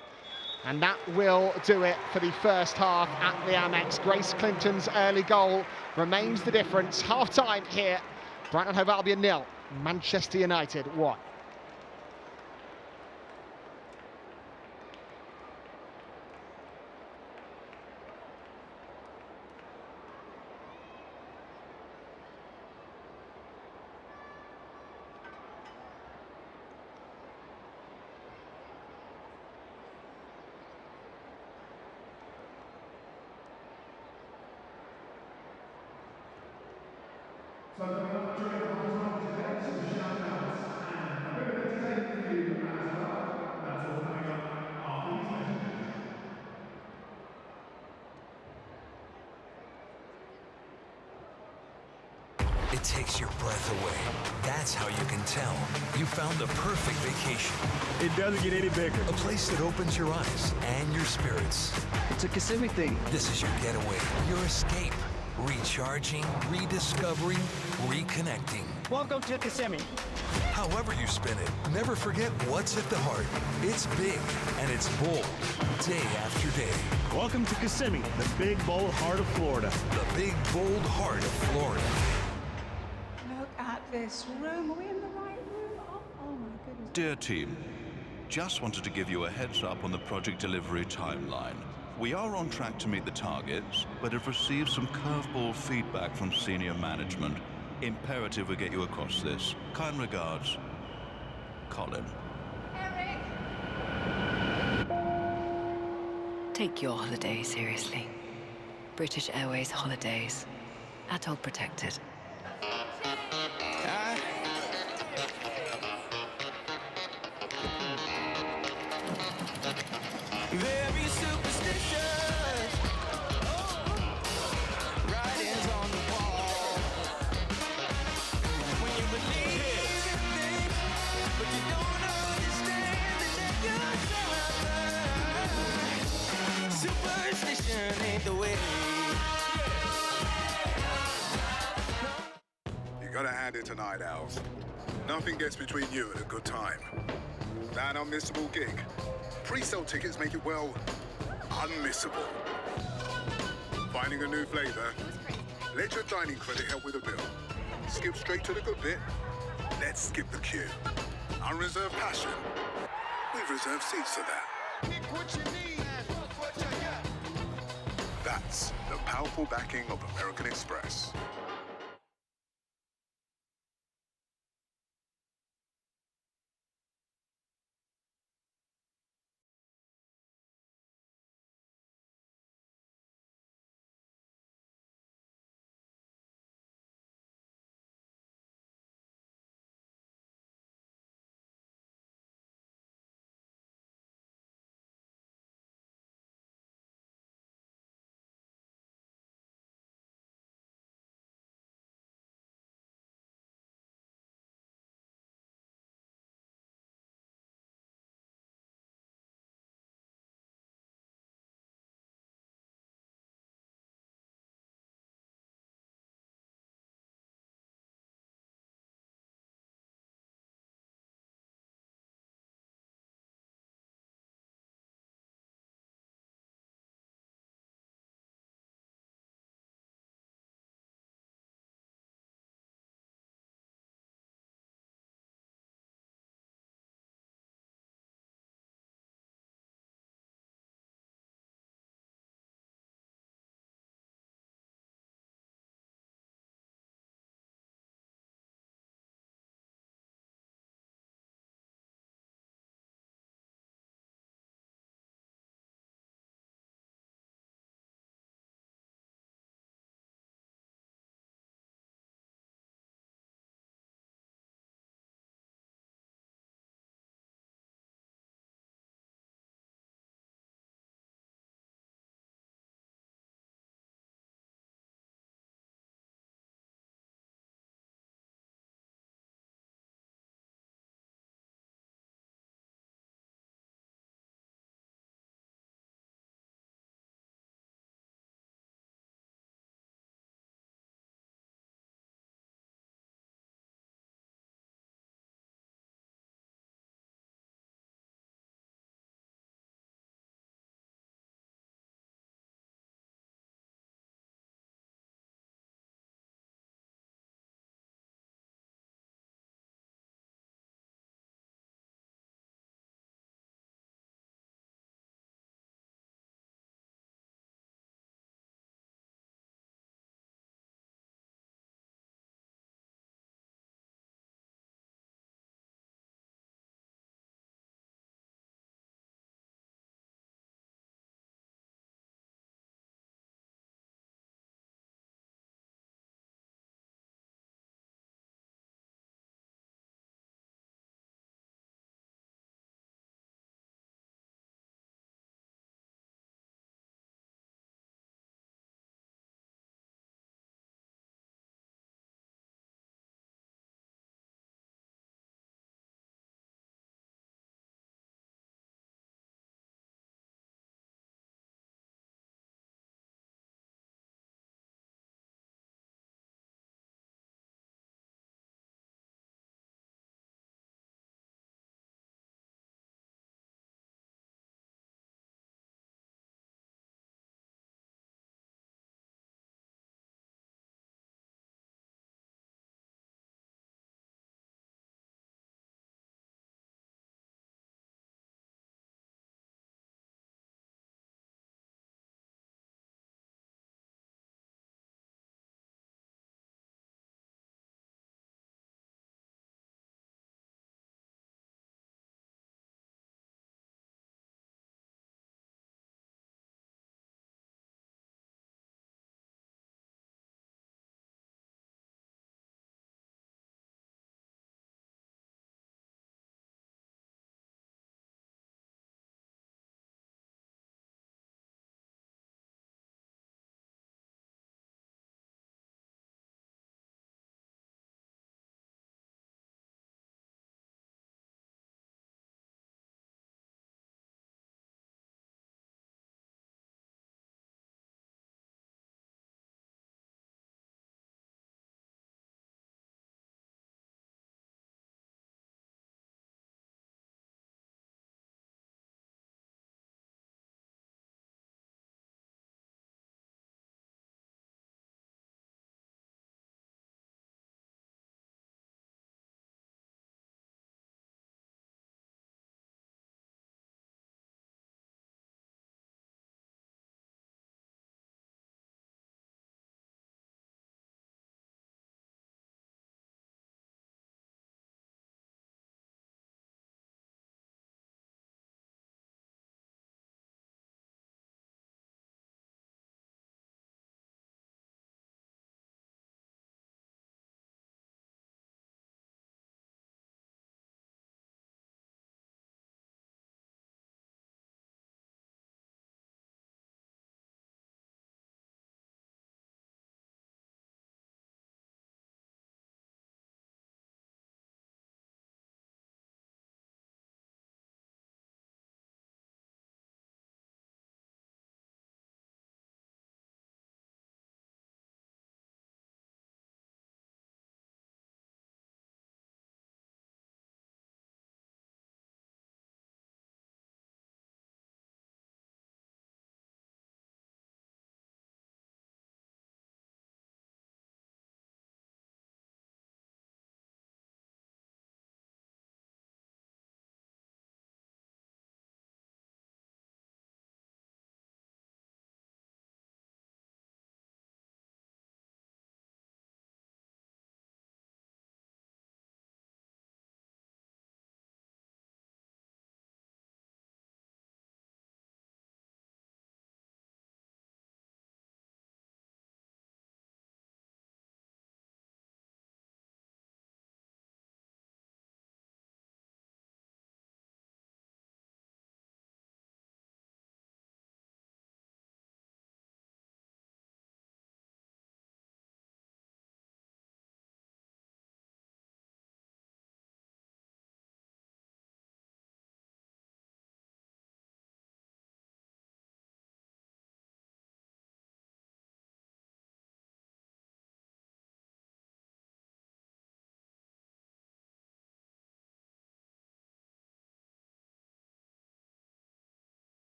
And that will do it for the first half at the Amex. Grace Clinton's early goal remains the difference. Half-time here. Brighton Hove Albion 0, Manchester United 1. So coming up during the half-time today, some shout-outs and a bit of entertainment for you as well. That's all coming up after these messages. It takes your breath away. That's how you can tell you found the perfect vacation. It doesn't get any bigger. A place that opens your eyes and your spirits. It's a Kissimmee thing. This is your getaway, your escape. Recharging, rediscovering, reconnecting. Welcome to Kissimmee. However you spin it, never forget what's at the heart. It's big and it's bold, day after day. Welcome to Kissimmee, the big, bold heart of Florida. The big, bold heart of Florida. Look at this room. Are we in the right room? Oh my goodness. Dear team, just wanted to give you a heads up on the project delivery timeline. We are on track to meet the targets, but have received some curveball feedback from senior management. Imperative we get you across this. Kind regards, Colin. Eric! Take your holiday seriously. British Airways Holidays. Atoll protected. There superstitious. Writings on the wall. When you believe in things, but you don't understand that you're superstition ain't the way. You gotta hand it to Night Owls. Nothing gets between you and a good time. That unmissable gig. Pre-sale tickets make it, well, unmissable. Finding a new flavor? Let your dining credit help with the bill. Skip straight to the good bit? Let's skip the queue. Unreserved passion? We've reserved seats for that. That's the powerful backing of American Express.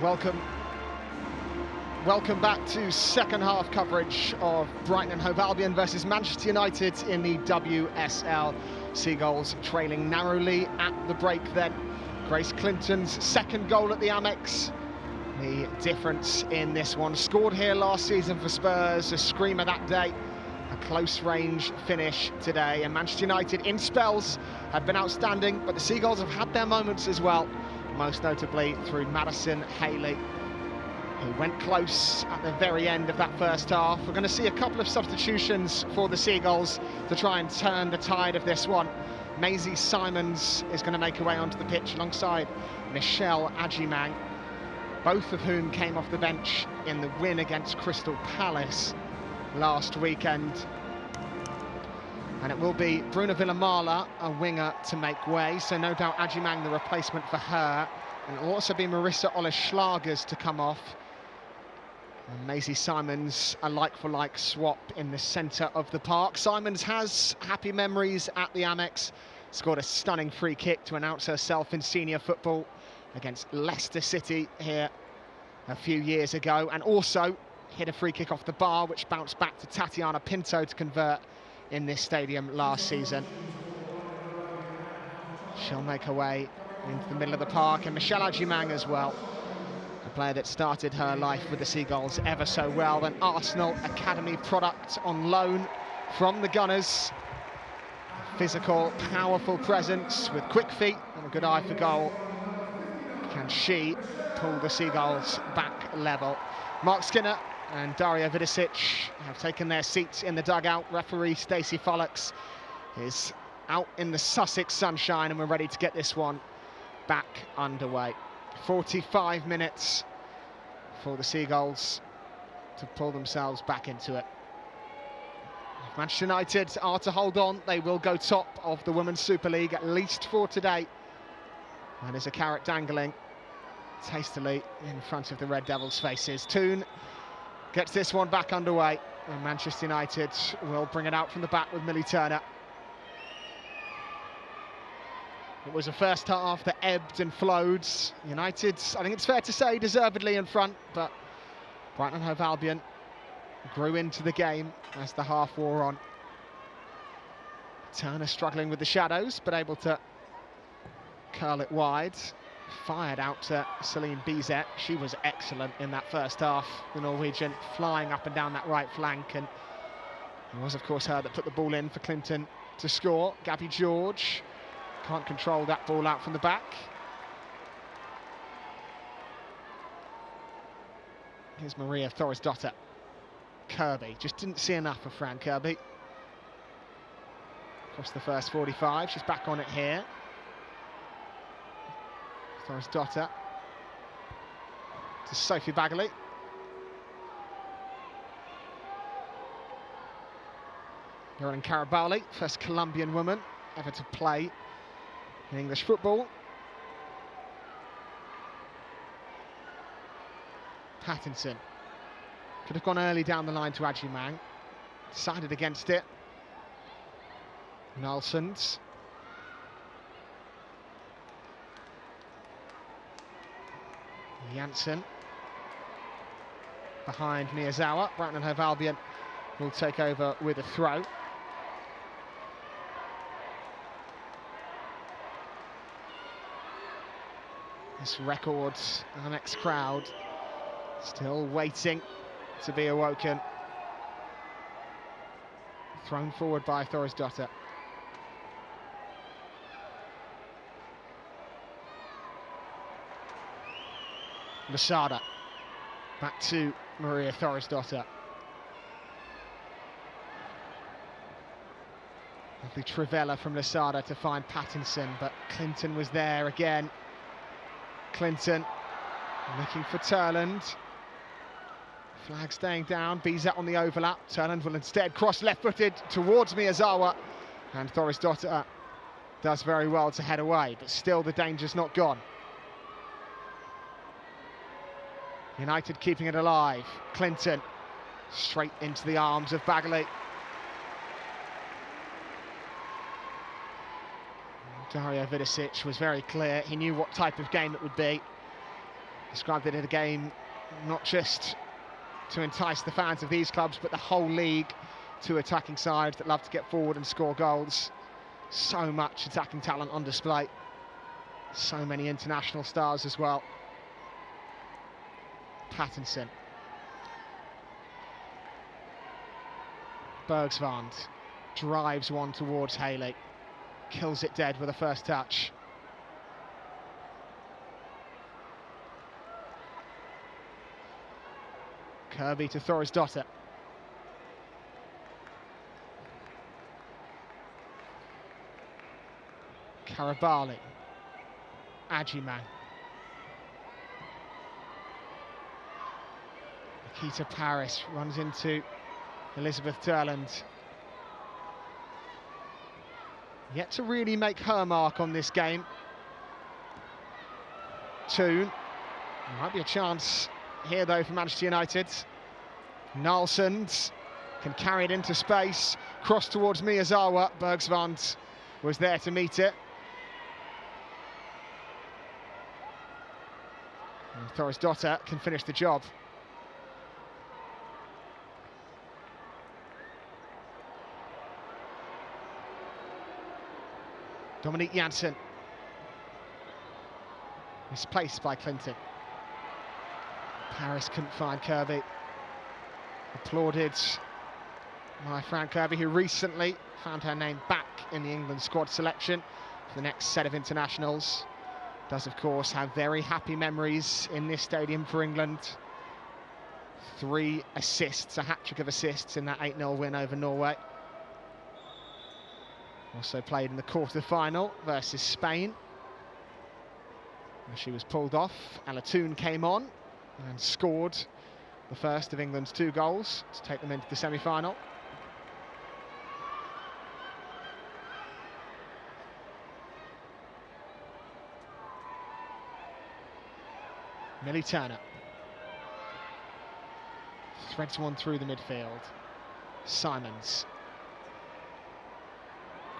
Welcome back to second half coverage of Brighton and Hove Albion versus Manchester United in the WSL. Seagulls trailing narrowly at the break then. Grace Clinton's second goal at the Amex. The difference in this one. Scored here last season for Spurs, a screamer that day. A close range finish today. And Manchester United in spells have been outstanding, but the Seagulls have had their moments as well. Most notably through Madison Haley, who went close at the very end of that first half. We're going to see a couple of substitutions for the Seagulls to try and turn the tide of this one. Maisie Simons is going to make her way onto the pitch alongside Michelle Agimang, both of whom came off the bench in the win against Crystal Palace last weekend. And it will be Bruna Villamala, a winger, to make way, so no doubt Agimang the replacement for her. And it will also be Marissa Oles-Schlagers to come off. And Maisie Simons, a like-for-like swap in the centre of the park. Simons has happy memories at the Amex. Scored a stunning free kick to announce herself in senior football against Leicester City here a few years ago. And also hit a free kick off the bar, which bounced back to Tatiana Pinto to convert in this stadium last season. She'll make her way into the middle of the park, and Michelle Agimang as well, a player that started her life with the Seagulls ever so well, an Arsenal Academy product on loan from the Gunners. Physical, powerful presence with quick feet and a good eye for goal. Can she pull the Seagulls back level? Mark Skinner and Daria Vidicic have taken their seats in the dugout. Referee Stacey Follocks is out in the Sussex sunshine, and we're ready to get this one back underway. 45 minutes for the Seagulls to pull themselves back into it. If Manchester United are to hold on, they will go top of the Women's Super League, at least for today. And there's a carrot dangling tastily in front of the Red Devils' faces. Toon gets this one back underway, and Manchester United will bring it out from the back with Millie Turner. It was a first half that ebbed and flowed. United, I think it's fair to say, deservedly in front, but Brighton and Hove Albion grew into the game as the half wore on. Turner struggling with the shadows, but able to curl it wide. Fired out to Celine Bizet. She was excellent in that first half, the Norwegian, flying up and down that right flank, and it was of course her that put the ball in for Clinton to score. Gabby George can't control that ball out from the back. Here's Maria Thorisdottir. Kirby just didn't see enough of Fran Kirby across the first 45. She's back on it here. Thorisdottir to Sophie Bagley. Yoran Karabali, first Colombian woman ever to play in English football. Pattinson could have gone early down the line to Agimang. Decided against it. Nelsons. Janssen behind Miyazawa. Brighton and Hove Albion will take over with a throw. This record Amex crowd still waiting to be awoken. Thrown forward by Thorisdottir. Lasada back to Maria Thorisdottir. Lovely Trivella from Lasada to find Pattinson, but Clinton was there again. Clinton looking for Turland. Flag staying down, Bizet on the overlap. Turland will instead cross left-footed towards Miyazawa, and Thorisdottir does very well to head away, but still the danger's not gone. United keeping it alive. Clinton straight into the arms of Bagley. Daria Vidicic was very clear. He knew what type of game it would be. Described it in a game not just to entice the fans of these clubs, but the whole league, two attacking sides that love to get forward and score goals. So much attacking talent on display. So many international stars as well. Pattinson. Bergsvand drives one towards Haley. Kills it dead with a first touch. Kirby to Thorisdottir. Karabali. Ajiman. Nikita Paris runs into Elizabeth Turland. Yet to really make her mark on this game. Toon. Might be a chance here though for Manchester United. Nilsson can carry it into space. Cross towards Miyazawa. Bergsvand was there to meet it. And Thorisdottir can finish the job. Dominique Janssen. Misplaced by Clinton. Paris couldn't find Kirby. Applauded by Fran Kirby, who recently found her name back in the England squad selection for the next set of internationals. Does, of course, have very happy memories in this stadium for England. 3 assists, a hat-trick of assists in that 8-0 win over Norway. Also played in the quarter-final versus Spain, where she was pulled off. Alatoon came on and scored the first of England's 2 goals to take them into the semi-final. Millie Turner threads one through the midfield. Simons.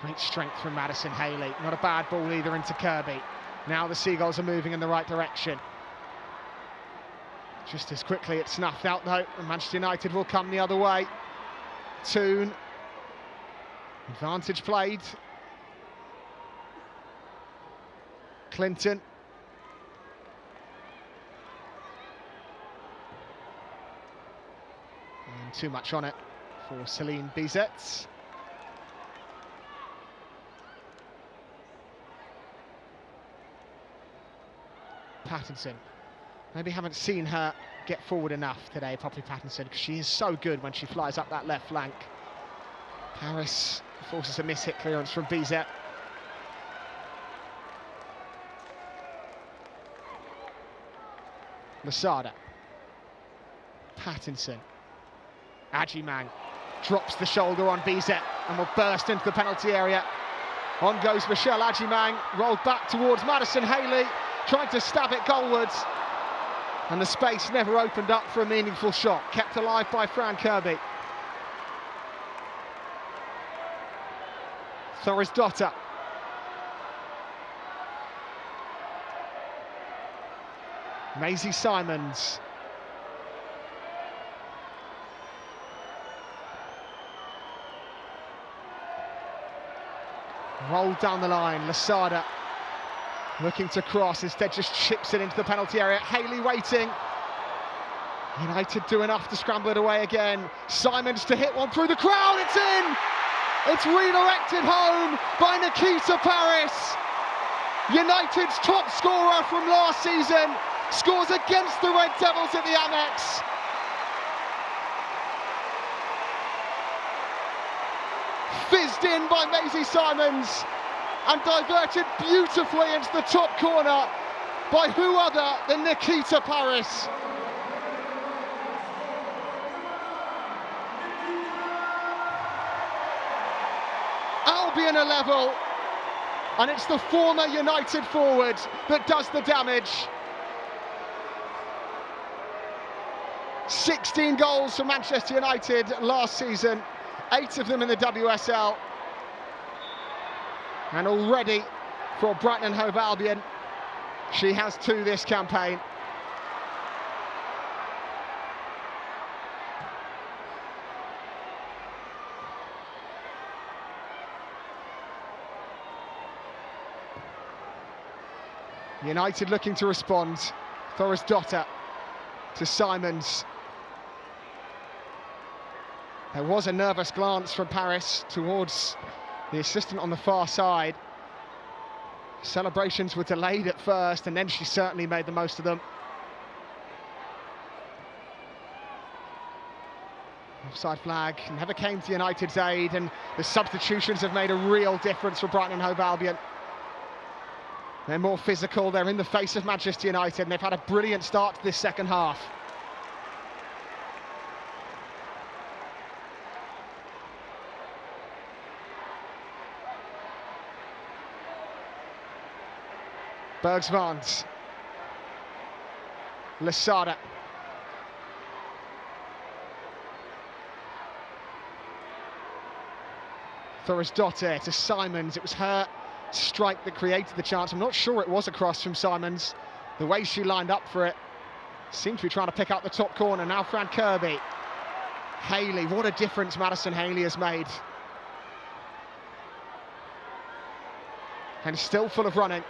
Great strength from Madison Haley. Not a bad ball either into Kirby. Now the Seagulls are moving in the right direction. Just as quickly it's snuffed out though, and Manchester United will come the other way. Toon. Advantage played. Clinton. And too much on it for Celine Bizet. Pattinson. Maybe haven't seen her get forward enough today, Poppy Pattinson, because she is so good when she flies up that left flank. Paris forces a miss-hit clearance from Bizet. Lasada. Pattinson. Ajiman drops the shoulder on Bizet and will burst into the penalty area. On goes Michelle Ajiman, rolled back towards Madison Haley, trying to stab it goalwards. And the space never opened up for a meaningful shot, kept alive by Fran Kirby. Thorisdottir. Maisie Simons. Rolled down the line, Lasada looking to cross, instead just chips it into the penalty area. Haley waiting. United do enough to scramble it away again. Simons to hit one through the crowd, it's in! It's redirected home by Nikita Paris. United's top scorer from last season scores against the Red Devils at the Amex. Fizzed in by Maisie Simons and diverted beautifully into the top corner by who other than Nikita Paris. Albion are level, and it's the former United forward that does the damage. 16 goals for Manchester United last season, 8 of them in the WSL. And already for Brighton and Hove Albion, she has 2 this campaign. United looking to respond. Dotter to Simons. There was a nervous glance from Paris towards the assistant on the far side. Celebrations were delayed at first, and then she certainly made the most of them. Offside flag never came to United's aid, and the substitutions have made a real difference for Brighton and Hove Albion. They're more physical, they're in the face of Manchester United, and they've had a brilliant start to this second half. Bergsvans. Lasada. Dotter to Simons. It was her strike that created the chance. I'm not sure it was a cross from Simons. The way she lined up for it seemed to be trying to pick out the top corner. Now Fran Kirby. Haley, what a difference Madison Haley has made. And still full of running.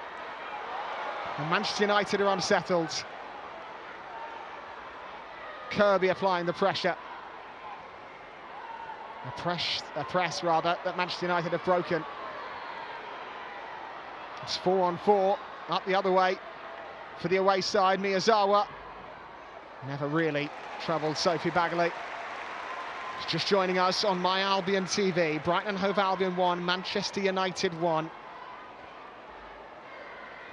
And Manchester United are unsettled. Kirby applying the pressure. A press that Manchester United have broken. It's 4-on-4, up the other way for the away side. Miyazawa never really troubled Sophie Bagley. She's just joining us on My Albion TV. Brighton and Hove Albion 1, Manchester United 1.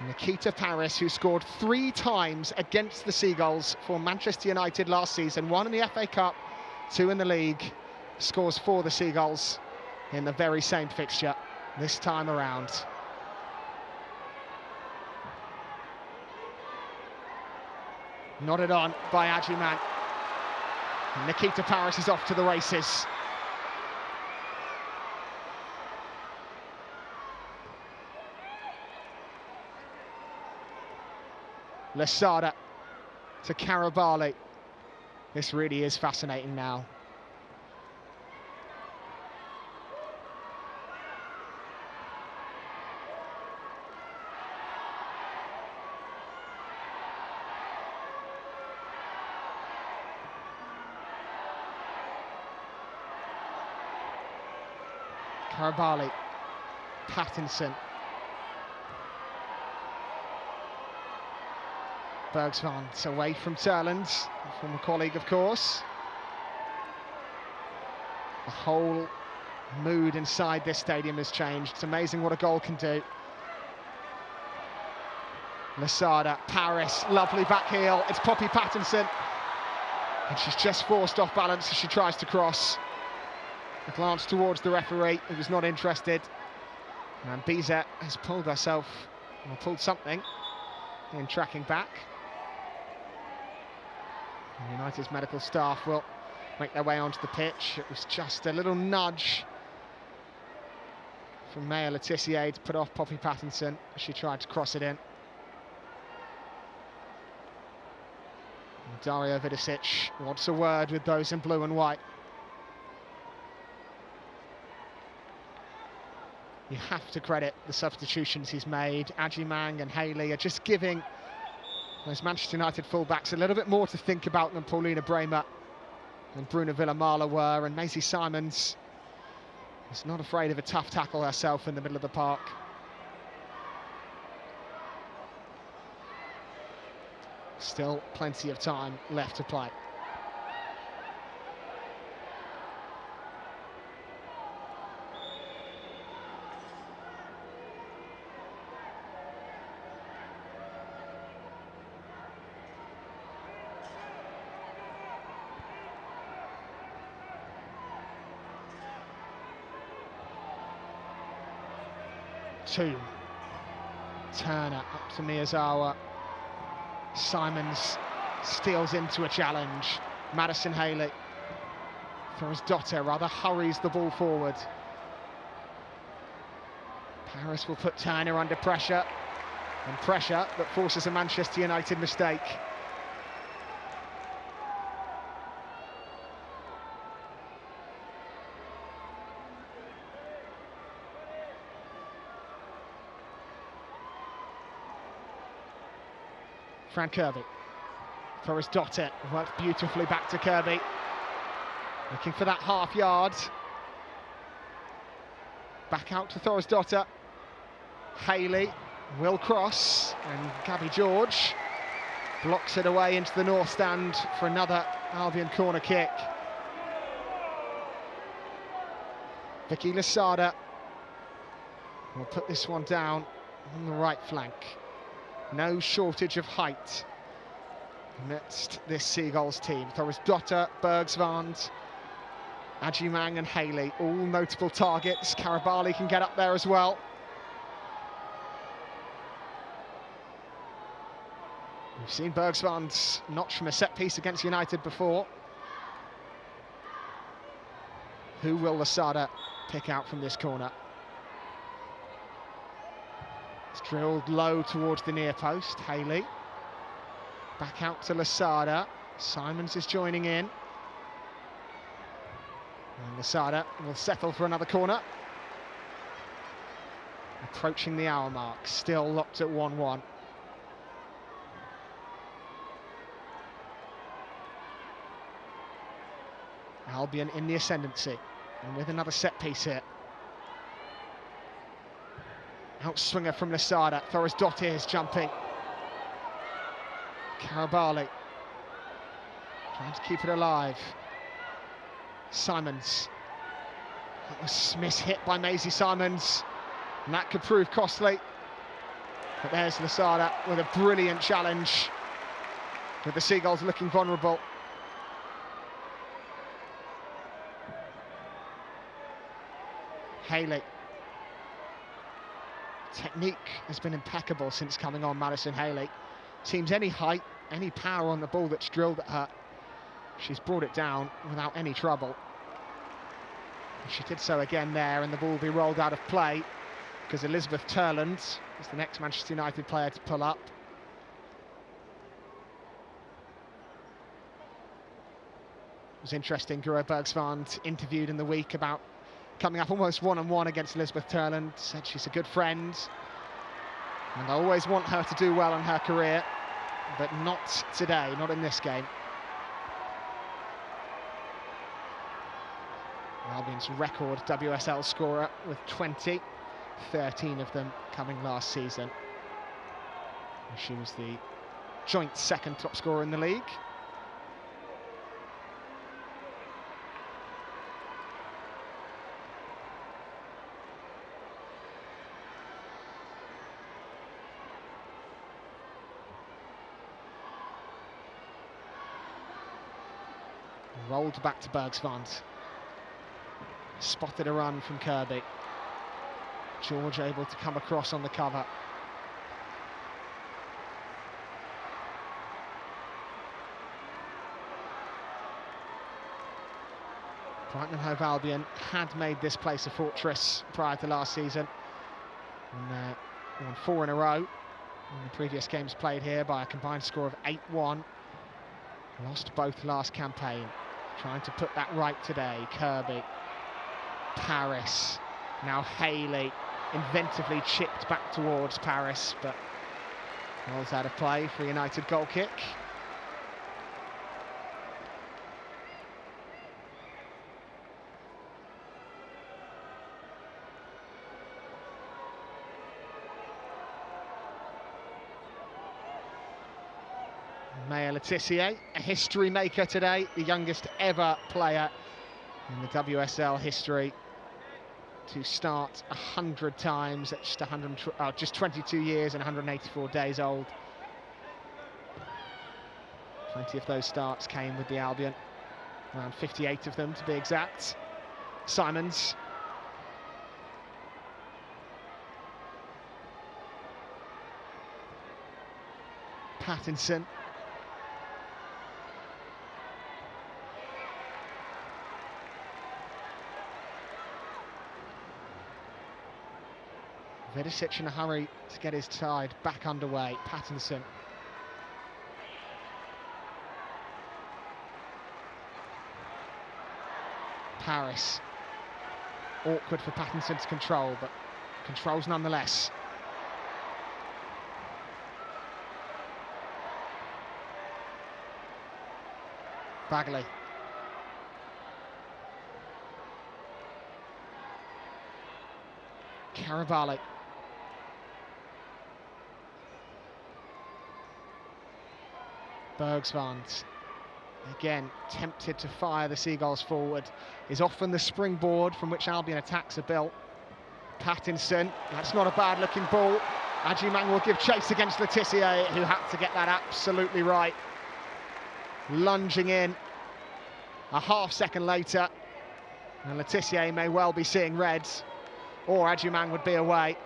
Nikita Paris, who scored 3 times against the Seagulls for Manchester United last season, 1 in the FA Cup, 2 in the league, scores for the Seagulls in the very same fixture this time around. Nodded on by Ajiman. Nikita Paris is off to the races. Lasada to Karabali. This really is fascinating now. Karabali, Pattinson. Bergsvans away from Turland, former colleague of course. The whole mood inside this stadium has changed. It's amazing what a goal can do. Lasada, Paris, lovely back heel. It's Poppy Pattinson. And she's just forced off balance as she tries to cross. A glance towards the referee, who was not interested. And Bizet has pulled herself, or pulled something, in tracking back. And United's medical staff will make their way onto the pitch. It was just a little nudge from Maya Letitia to put off Poppy Pattinson as she tried to cross it in. And Dario Vidicic wants a word with those in blue and white. You have to credit the substitutions he's made. Ajimang and Haley are just giving those Manchester United fullbacks a little bit more to think about than Paulina Bremer and Bruna Villamala were, and Maisie Simons is not afraid of a tough tackle herself in the middle of the park. Still plenty of time left to play. Two. Turner up to Miyazawa. Simons steals into a challenge. Madison Haley throws Dotter, rather hurries the ball forward. Paris will put Turner under pressure, and pressure that forces a Manchester United mistake. Fran Kirby. Torres Dotter worked beautifully back to Kirby. Looking for that half yard. Back out to Torres Dotter. Haley will cross, and Gabby George blocks it away into the north stand for another Albion corner kick. Vicky Lasada will put this one down on the right flank. No shortage of height amidst this Seagulls team. Torres Dotter, Bergsvand, Ajimang and Haley, all notable targets. Karabali can get up there as well. We've seen Bergsvand's notch from a set piece against United before. Who will Lasada pick out from this corner? It's drilled low towards the near post. Haley. Back out to Lasada. Simons is joining in. And Lasada will settle for another corner. Approaching the hour mark. Still locked at 1-1. Albion in the ascendancy, and with another set piece here. Outswinger from Lasada. Torres Dotter is jumping. Karabali trying to keep it alive. Simons. That was mishit by Maisie Simons, and that could prove costly. But there's Lasada with a brilliant challenge, with the Seagulls looking vulnerable. Haley. Technique has been impeccable since coming on, Madison Haley. Seems any height, any power on the ball that's drilled at her, she's brought it down without any trouble. And she did so again there, and the ball will be rolled out of play because Elizabeth Turland is the next Manchester United player to pull up. It was interesting, Guro Bergsvand interviewed in the week about coming up almost one-on-one against Elizabeth Turland, said she's a good friend, and I always want her to do well in her career, but not today, not in this game. Albion's record WSL scorer with 20, 13 of them coming last season. And she was the joint second top scorer in the league. Rolled back to Bergsvand. Spotted a run from Kirby. George able to come across on the cover. Brighton and Hove Albion had made this place a fortress prior to last season. And won 4 in a row in the previous games played here by a combined score of 8-1. Lost both last campaign. Trying to put that right today. Kirby, Paris, now Haley, inventively chipped back towards Paris, but rolls out of play for a United goal kick. Maya Letitia, a history maker today, the youngest ever player in the WSL history to start 100 times at just 22 years and 184 days old. 20 of those starts came with the Albion, around 58 of them to be exact. Simons. Pattinson. Vidicic in a hurry to get his side back underway. Pattinson. Paris. Awkward for Pattinson to control, but controls nonetheless. Bagley. Carabali. Bergsvand. Again, tempted to fire the Seagulls forward. Is often the springboard from which Albion attacks are built. Pattinson, that's not a bad looking ball. Adjumang will give chase against Letitia, who had to get that absolutely right. Lunging in a half second later. And Letitia may well be seeing reds, or Adjumang would be away.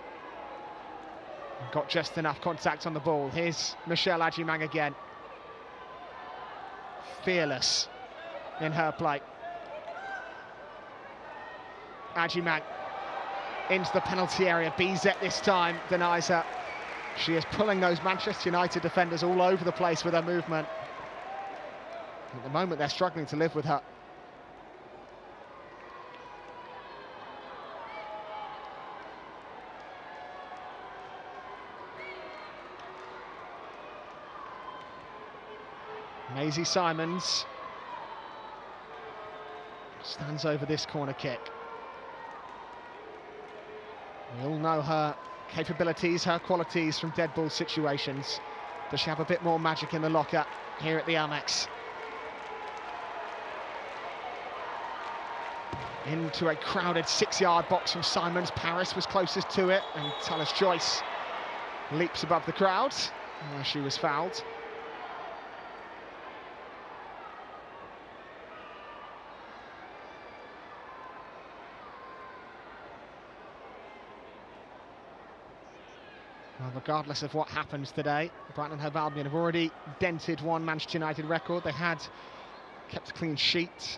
Got just enough contact on the ball. Here's Michelle Adjumang again. Fearless in her play. Adjumang into the penalty area. BZ this time denies her. She is pulling those Manchester United defenders all over the place with her movement. At the moment, they're struggling to live with her. Maisie Simons stands over this corner kick. We all know her capabilities, her qualities from dead ball situations. Does she have a bit more magic in the locker here at the Amex? Into a crowded 6-yard box from Simons. Paris was closest to it, and Tallis Joyce leaps above the crowd where she was fouled. Well, regardless of what happens today, Brighton and Hove Albion have already dented one Manchester United record. They had kept a clean sheet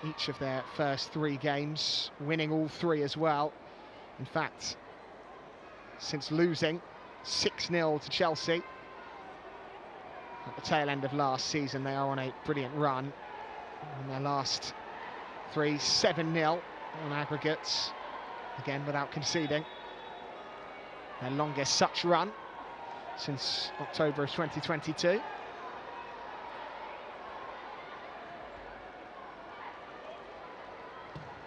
in each of their first 3 games, winning all 3 as well. In fact, since losing 6-0 to Chelsea at the tail end of last season, they are on a brilliant run. In their last 3, 7-0 on aggregates, again without conceding. Their longest such run since October of 2022.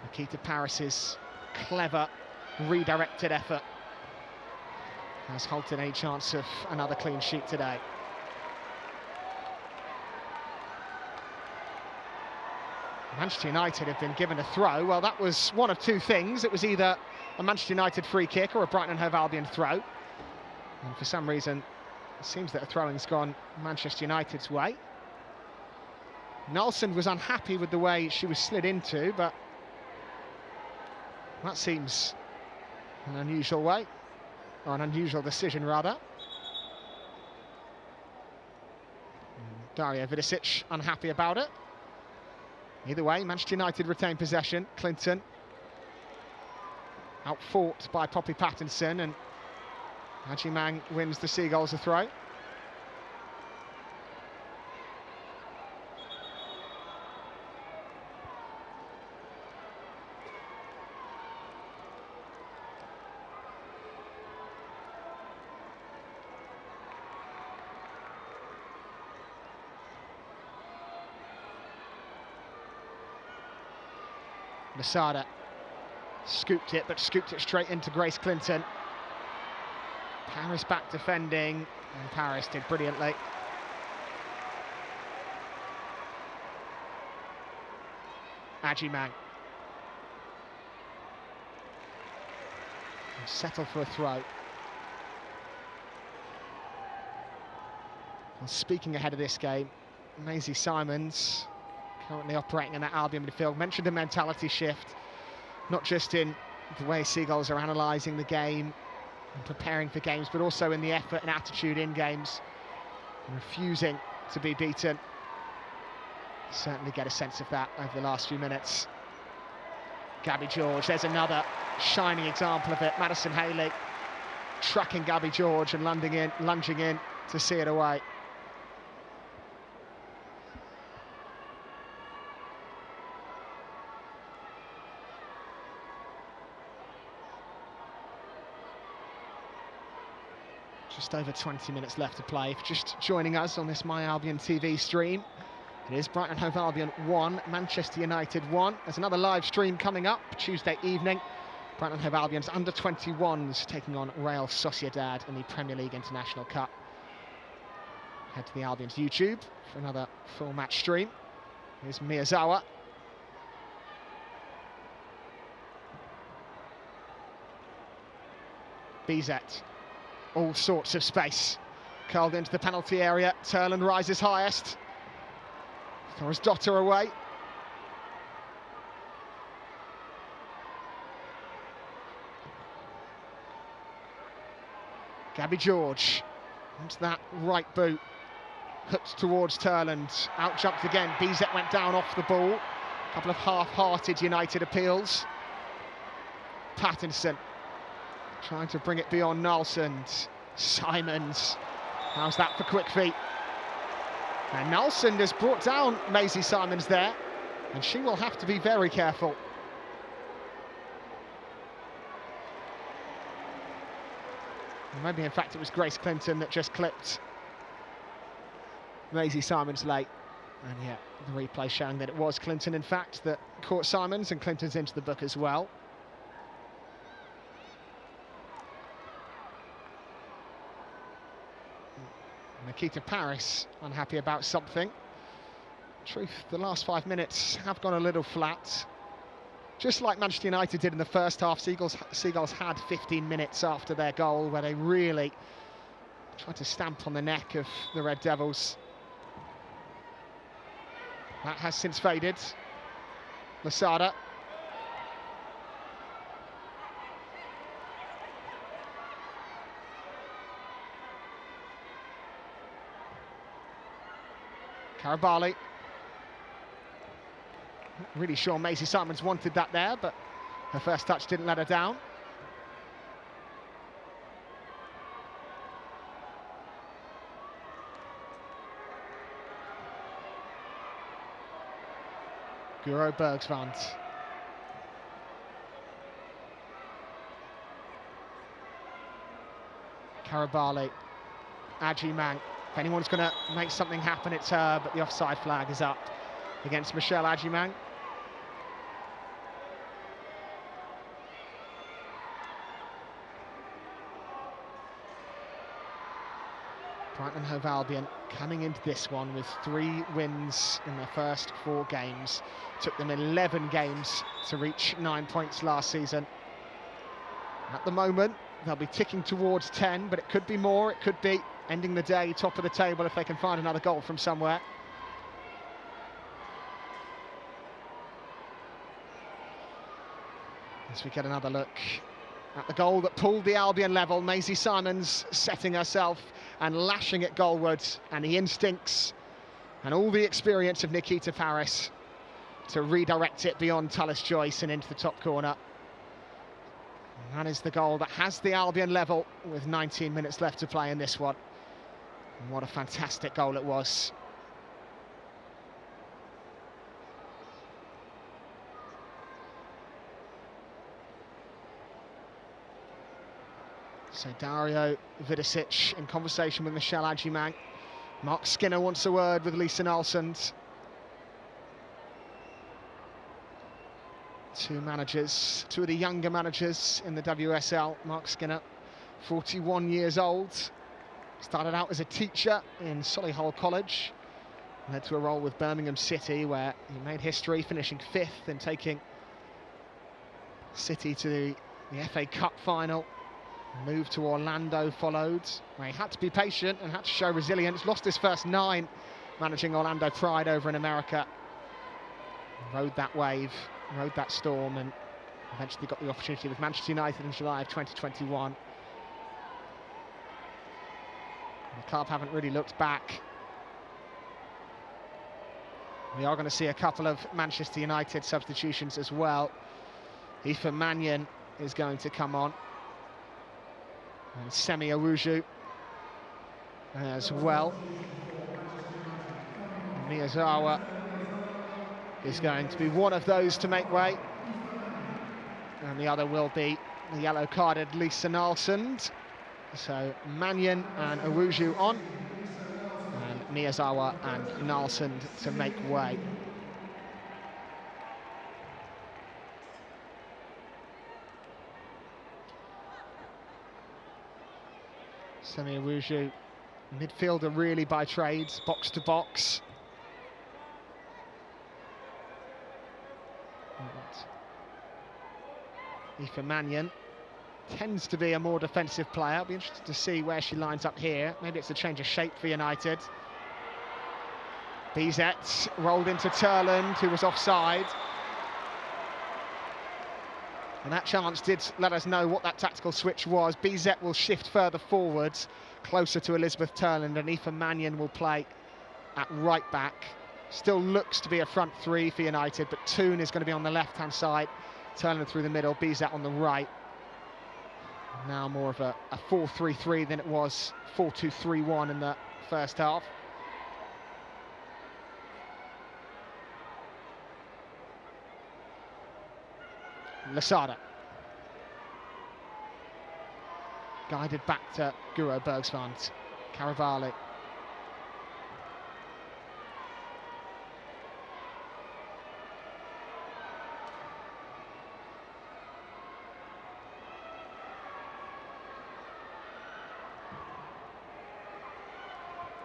Nikita Paris's clever redirected effort has halted any chance of another clean sheet today. Manchester United have been given a throw. Well, that was one of 2 things. It was either a Manchester United free kick or a Brighton and Hove Albion throw. And for some reason, it seems that a throwing's gone Manchester United's way. Nelson was unhappy with the way she was slid into, but that seems an unusual way, or an unusual decision rather. Dario Vidicic unhappy about it. Either way, Manchester United retain possession. Clinton outfought by Poppy Pattinson, and Adjumang wins the Seagulls a throw. Masada scooped it, but scooped it straight into Grace Clinton. Paris back defending, and Paris did brilliantly. Adjumang. Settle for a throw. Well, speaking ahead of this game, Maisie Simons, currently operating in that Albion midfield, mentioned a mentality shift, not just in the way Seagulls are analysing the game and preparing for games, but also in the effort and attitude in games, and refusing to be beaten. Certainly get a sense of that over the last few minutes. Gabby George, there's another shining example of it. Madison Haley tracking Gabby George and lunging in to see it away. Just over 20 minutes left to play. If you're just joining us on this My Albion TV stream, It is Brighton Hove Albion 1, Manchester United 1. There's another live stream coming up Tuesday evening. Brighton Hove Albion's under-21s taking on Real Sociedad in the Premier League International Cup. Head to the Albion's YouTube for another full match stream. Here's Miyazawa. Bizet. All sorts of space. Curled into the penalty area. Turland rises highest. Throws Dotter away. Gabby George into that right boot. Hooked towards Turland. Out jumped again. Bizet went down off the ball. A couple of half-hearted United appeals. Pattinson trying to bring it beyond Nalsson. Simons. How's that for quick feet? And Nalsson has brought down Maisie Simons there, and she will have to be very careful. And maybe, in fact, it was Grace Clinton that just clipped Maisie Simons late. And yeah, the replay showing that it was Clinton, in fact, that caught Simons, and Clinton's into the book as well. Nikita Paris unhappy about something. Truth, the last 5 minutes have gone a little flat. Just like Manchester United did in the first half, Seagulls had 15 minutes after their goal where they really tried to stamp on the neck of the Red Devils. That has since faded. Losada. Karabali. Not really sure Maisie Simons wanted that there, but her first touch didn't let her down. Guro Bergsvand. Karabali. Ajimang. If anyone's going to make something happen, it's her, but the offside flag is up against Michelle Ajimang. Brighton Hove Albion coming into this one with 3 wins in their first 4 games. Took them 11 games to reach 9 points last season. At the moment, they'll be ticking towards 10, but it could be more, it could be ending the day top of the table if they can find another goal from somewhere. As we get another look at the goal that pulled the Albion level, Maisie Simons setting herself and lashing it goalward, and the instincts and all the experience of Nikita Paris to redirect it beyond Tullis Joyce and into the top corner. And that is the goal that has the Albion level with 19 minutes left to play in this one. And what a fantastic goal it was. So Dario Vidicic in conversation with Michelle Ajimang. Mark Skinner wants a word with Lisa Nalsson. 2 managers, 2 of the younger managers in the WSL. Mark Skinner, 41 years old. Started out as a teacher in Solihull College. Led to a role with Birmingham City where he made history, finishing 5th and taking City to the FA Cup final. Move to Orlando followed, where he had to be patient and had to show resilience. Lost his first 9 managing Orlando Pride over in America. Rode that wave, rode that storm, and eventually got the opportunity with Manchester United in July of 2021. The club haven't really looked back. We are going to see a couple of Manchester United substitutions as well. Aoife Mannion is going to come on. And Semi Awuju as well. Miyazawa is going to be one of those to make way. And the other will be the yellow-carded Lisa Nalsson. So Mannion and Awuju on. And Miyazawa and Nalsund to make way. Semi Awuju, midfielder really by trade, box to box. Aoife Mannion tends to be a more defensive player. I'll be interested to see where she lines up here. Maybe it's a change of shape for United. Bizet rolled into Turland, who was offside. And that chance did let us know what that tactical switch was. Bizet will shift further forwards, closer to Elizabeth Turland, and Aoife Mannion will play at right back. Still looks to be a front three for United, but Toon is going to be on the left-hand side, Turland through the middle, Bizet on the right. Now more of a 4-3-3 than it was 4-2-3-1 in the first half. Lasada. Guided back to Guro Bergsvand. Caravali.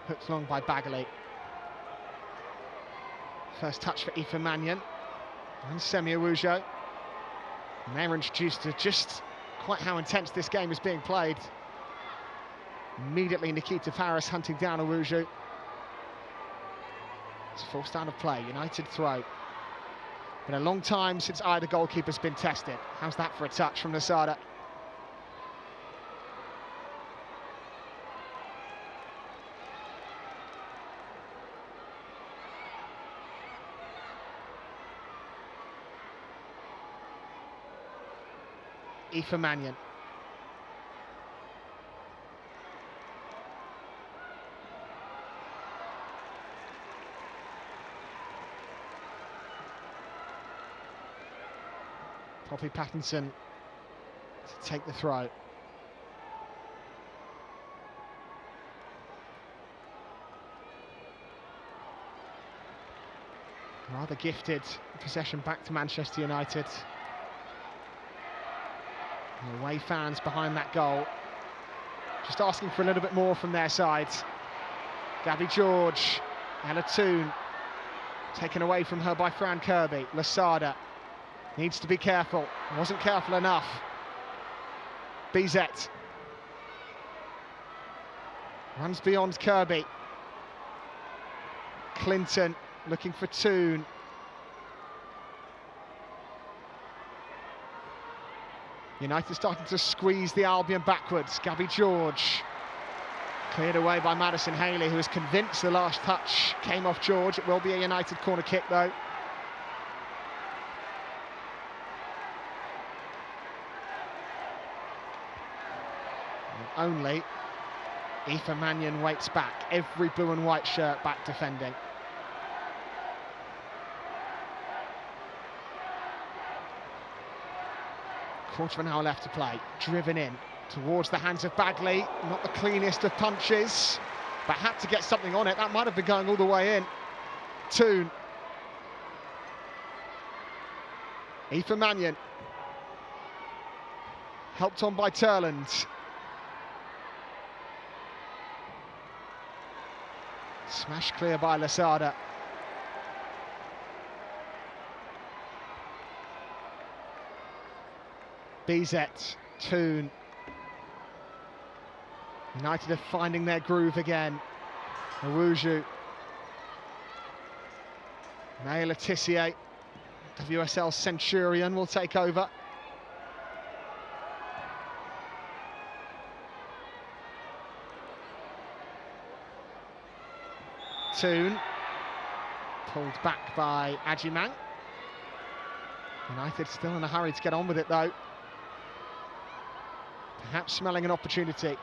Hooked long by Bagley. First touch for Aoife Mannion and Semi Awujo. And they're introduced to just quite how intense this game is being played. Immediately Nikita Paris hunting down Awujo. It's forced out of play, United throw. Been a long time since either goalkeeper's been tested. How's that for a touch from Lasada? Aoife Mannion. Poppy Pattinson to take the throw. Rather gifted possession back to Manchester United. The away fans behind that goal, just asking for a little bit more from their sides. Gabby George, Ella Toon, taken away from her by Fran Kirby. Lasada needs to be careful, wasn't careful enough. Bizet runs beyond Kirby. Clinton looking for Toon. United starting to squeeze the Albion backwards. Gabby George cleared away by Madison Haley, who is convinced the last touch came off George. It will be a United corner kick though. And only Aoife Mannion waits back. Every blue and white shirt back defending. Quarter of an hour left to play. Driven in towards the hands of Bagley. Not the cleanest of punches, but had to get something on it. That might have been going all the way in. Toon. Aoife Mannion. Helped on by Turland. Smash clear by Lasada. Bizet, Toon. United are finding their groove again. Awuju. May Letitia, WSL Centurion, will take over. Toon. Pulled back by Ajimang. United still in a hurry to get on with it though. Perhaps smelling an opportunity.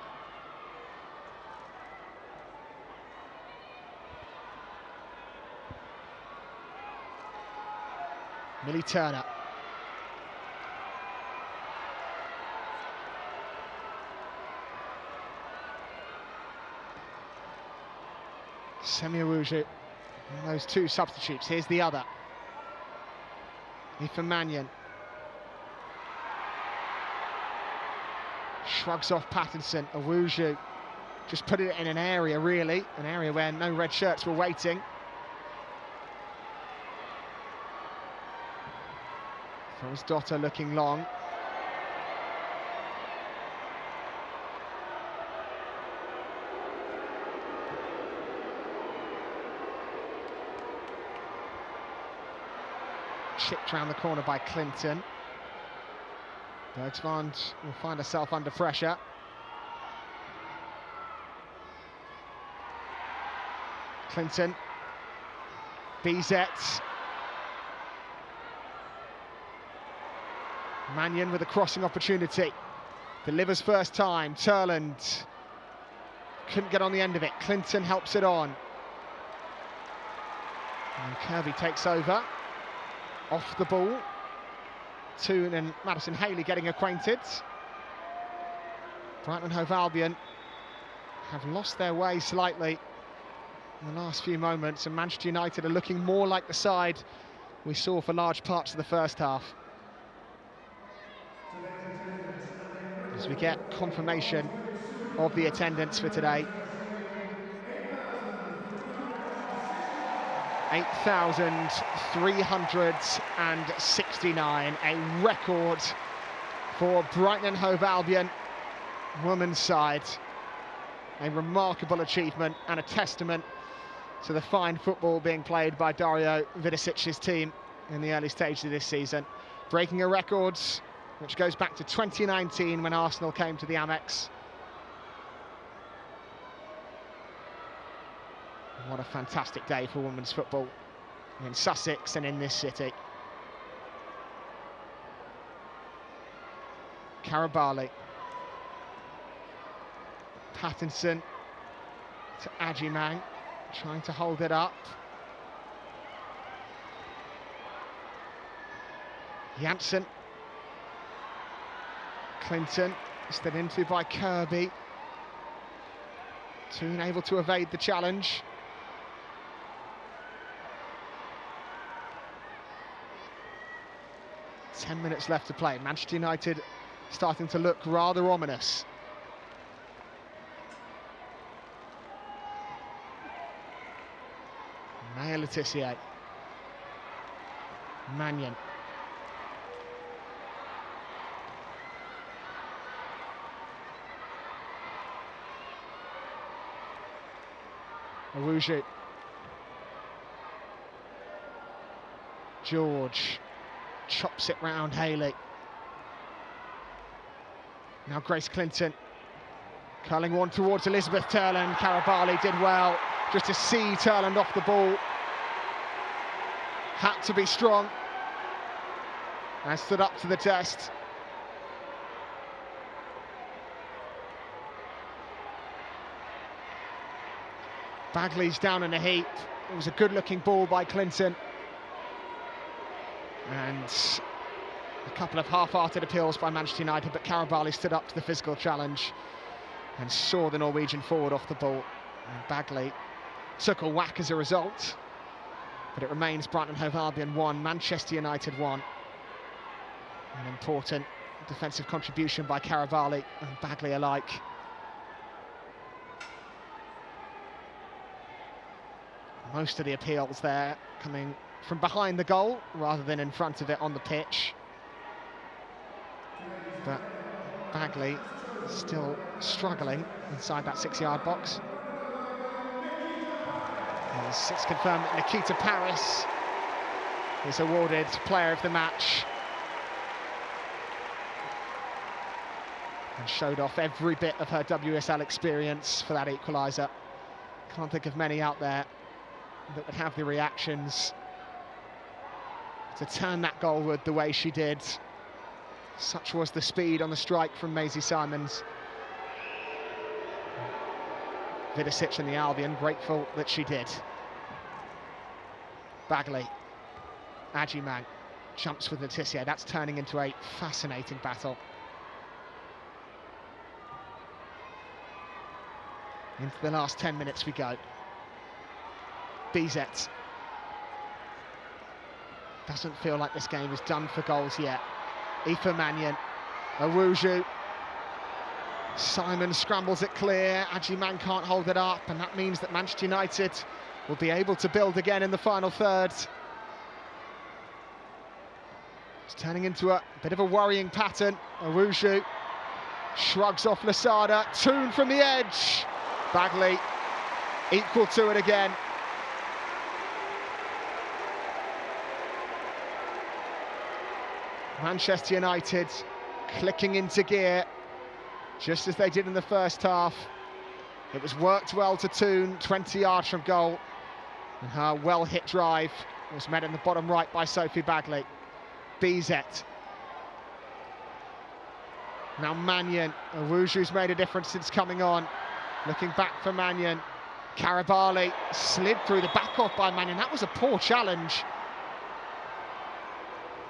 Millie Turner. Semi-Awuju. Those two substitutes. Here's the other. Aoife Mannion. Shrugs off Pattinson. Awuju just put it in an area, really. An area where no red shirts were waiting. Throws Dotter looking long. Chipped round the corner by Clinton. Bergsvand will find herself under pressure. Clinton. Bizet. Mannion with a crossing opportunity. Delivers first time. Turland couldn't get on the end of it. Clinton helps it on. And Kirby takes over. Off the ball. Toon and Madison Haley getting acquainted. Brighton and Hove Albion have lost their way slightly in the last few moments, and Manchester United are looking more like the side we saw for large parts of the first half. As we get confirmation of the attendance for today. 8,369, a record for Brighton and Hove Albion women's side. A remarkable achievement and a testament to the fine football being played by Dario Vidosic's team in the early stages of this season. Breaking a record which goes back to 2019 when Arsenal came to the Amex. What a fantastic day for women's football in Sussex and in this city. Karabali. Pattinson to Ajimang, trying to hold it up. Janssen. Clinton, slid into by Kirby. Toon able to evade the challenge. Ten minutes left to play. Manchester United starting to look rather ominous. Maya Letitia. Mannion. Awuju. George chops it round Haley. Now Grace Clinton curling one towards Elizabeth Turland. Karabali did well just to see Turland off the ball. Had to be strong and stood up to the test. Bagley's down in a heap. It was a good-looking ball by Clinton. And a couple of half-hearted appeals by Manchester United, but Karabali stood up to the physical challenge and saw the Norwegian forward off the ball. And Bagley took a whack as a result, but it remains Brighton Hove Albion 1, Manchester United 1. An important defensive contribution by Karabali and Bagley alike. Most of the appeals there coming from behind the goal rather than in front of it on the pitch. But Bagley still struggling inside that 6-yard box. As it's confirmed that Nikita Paris is awarded Player of the Match and showed off every bit of her WSL experience for that equaliser. Can't think of many out there that would have the reactions to turn that goalward the way she did. Such was the speed on the strike from Maisie Simons. Vidosic and the Albion grateful that she did. Bagley, Ajimang jumps with Letitia. That's turning into a fascinating battle. Into the last 10 minutes we go. Bizet. Doesn't feel like this game is done for goals yet. Aoife Mannion, Owuju. Simon scrambles it clear. Agyemang can't hold it up, and that means that Manchester United will be able to build again in the final third. It's turning into a bit of a worrying pattern. Owuju shrugs off Lasada. Toon from the edge. Bagley equal to it again. Manchester United clicking into gear, just as they did in the first half. It was worked well to Toon, 20 yards from goal. And her well-hit drive was met in the bottom right by Sophie Bagley. Bizet. Now Mannion. Owuju's made a difference since coming on. Looking back for Mannion. Karabali slid through the back off by Mannion. That was a poor challenge.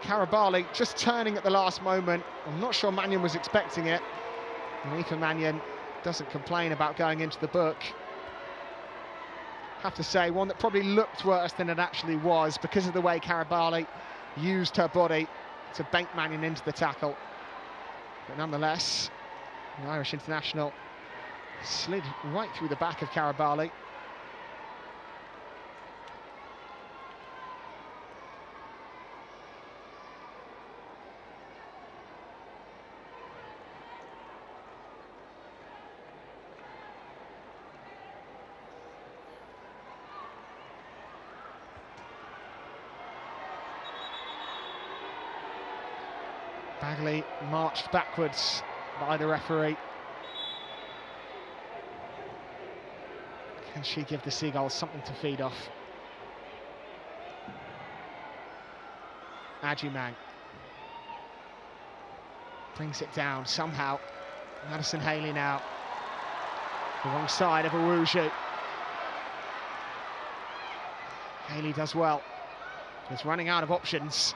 Karabali just turning at the last moment. I'm not sure Mannion was expecting it. And Aoife Mannion doesn't complain about going into the book. Have to say, one that probably looked worse than it actually was because of the way Karabali used her body to bank Mannion into the tackle. But nonetheless, the Irish international slid right through the back of Karabali. Bagley marched backwards by the referee. Can she give the Seagulls something to feed off? Agyemang brings it down somehow. Madison Haley now. The wrong side of Owuju. Haley does well. He's running out of options.